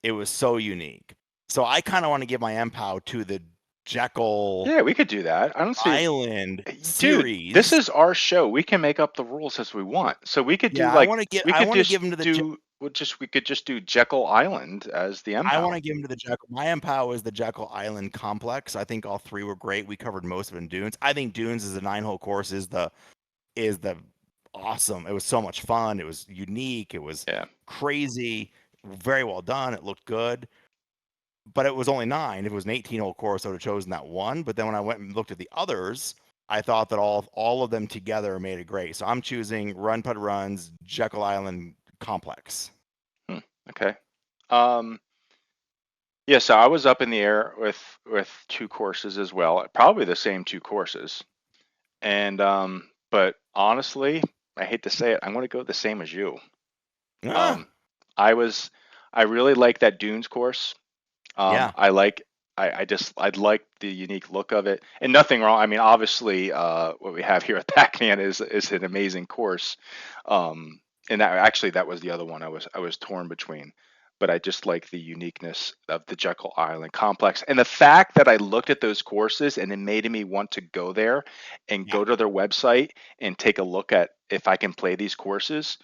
It was so unique. So I kind of want to give my MPOW to the Jekyll. Yeah, we could do that. I don't see Island Dude, series. This is our show. We can make up the rules as we want. So we could do I want to give them to the. We could just do Jekyll Island as the MPOW. I want to give them to the Jekyll. My MPOW is the Jekyll Island complex. I think all three were great. We covered most of it in Dunes. I think Dunes is a 9-hole course is the awesome. It was so much fun. It was unique. It was crazy. Very well done. It looked good. But it was only 9. If it was an 18-hole course, I would have chosen that one. But then when I went and looked at the others, I thought that all of them together made it great. So I'm choosing RunpuddRun's Jekyll Island complex. Okay. Yeah, so I was up in the air with two courses as well. Probably the same two courses. And but honestly, I hate to say it, I'm going to go the same as you. I really like that Dunes course. I like the unique look of it, and nothing wrong. I mean, obviously, what we have here at Pakman is an amazing course. And that was the other one I was torn between, but I just like the uniqueness of the Jekyll Island complex, and the fact that I looked at those courses and it made me want to go there and go to their website and take a look at if I can play these courses.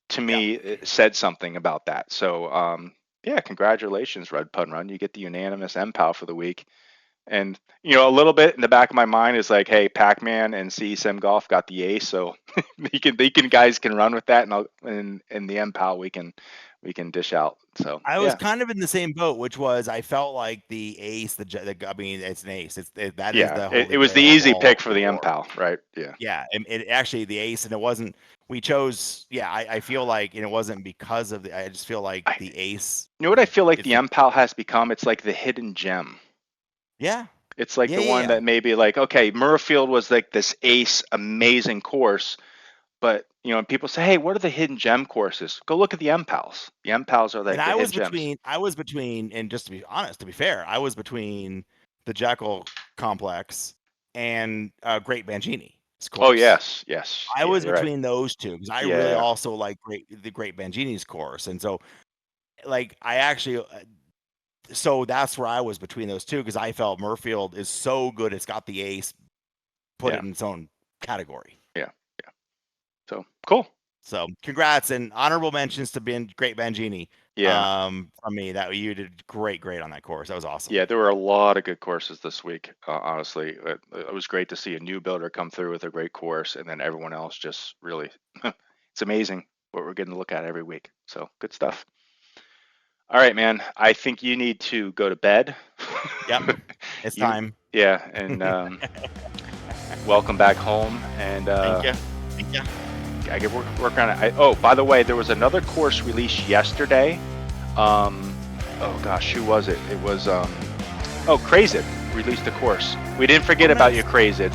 To me, it said something about that. So, yeah, congratulations, RunpuddRun. You get the unanimous MPOW for the week. And, a little bit in the back of my mind is like, hey, Pakman and CE Simgolf got the ace, so guys can run with that, and in the MPOW we can dish out. So I was kind of in the same boat, which was I felt like the ace. I mean, it's an ace. It was the easy pick for the MPOW, right? Yeah. Yeah, it actually the ace, and it wasn't. We chose. Yeah, I feel like it wasn't because of the. I just feel like the ace. You know what I feel like the MPOW has become? It's like the hidden gem. Yeah. It's like the one that maybe like, okay, Muirfield was like this ace, amazing course, but people say, hey, what are the hidden gem courses? Go look at the MPOWs. The MPOWs are like the hidden gems. I was between, and just to be honest, to be fair, I was between the Jekyll complex and Great Bangini's course. Oh yes. I was between those two because I really also like the Great Bangini's course, and so like I actually. So that's where I was between those two because I felt Muirfield is so good. It's got the ace, put it in its own category. Yeah. So cool. So congrats and honorable mentions to Great Bangini. From me, that you did great on that course. That was awesome. Yeah, there were a lot of good courses this week. Honestly, it was great to see a new builder come through with a great course, and then everyone else just really, it's amazing what we're getting to look at every week. So good stuff. All right, man. I think you need to go to bed. Yep, it's time. Yeah, and welcome back home. And thank you. I get work on it. Oh, by the way, there was another course released yesterday. Oh gosh, who was it? It was Crazed released a course. We didn't forget about you, Crazed.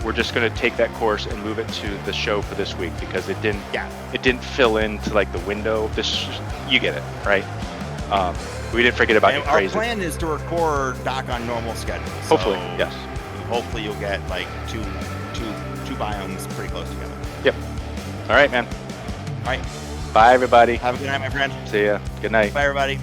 We're just going to take that course and move it to the show for this week because it didn't fill into like the window. You get it, right? We didn't forget about you, Crazed. Our plan is to record back on normal schedule. Hopefully, yes. Hopefully you'll get like two biomes pretty close together. Yep. All right, man. All right. Bye, everybody. Have a good night, my friend. See ya. Good night. Bye, everybody.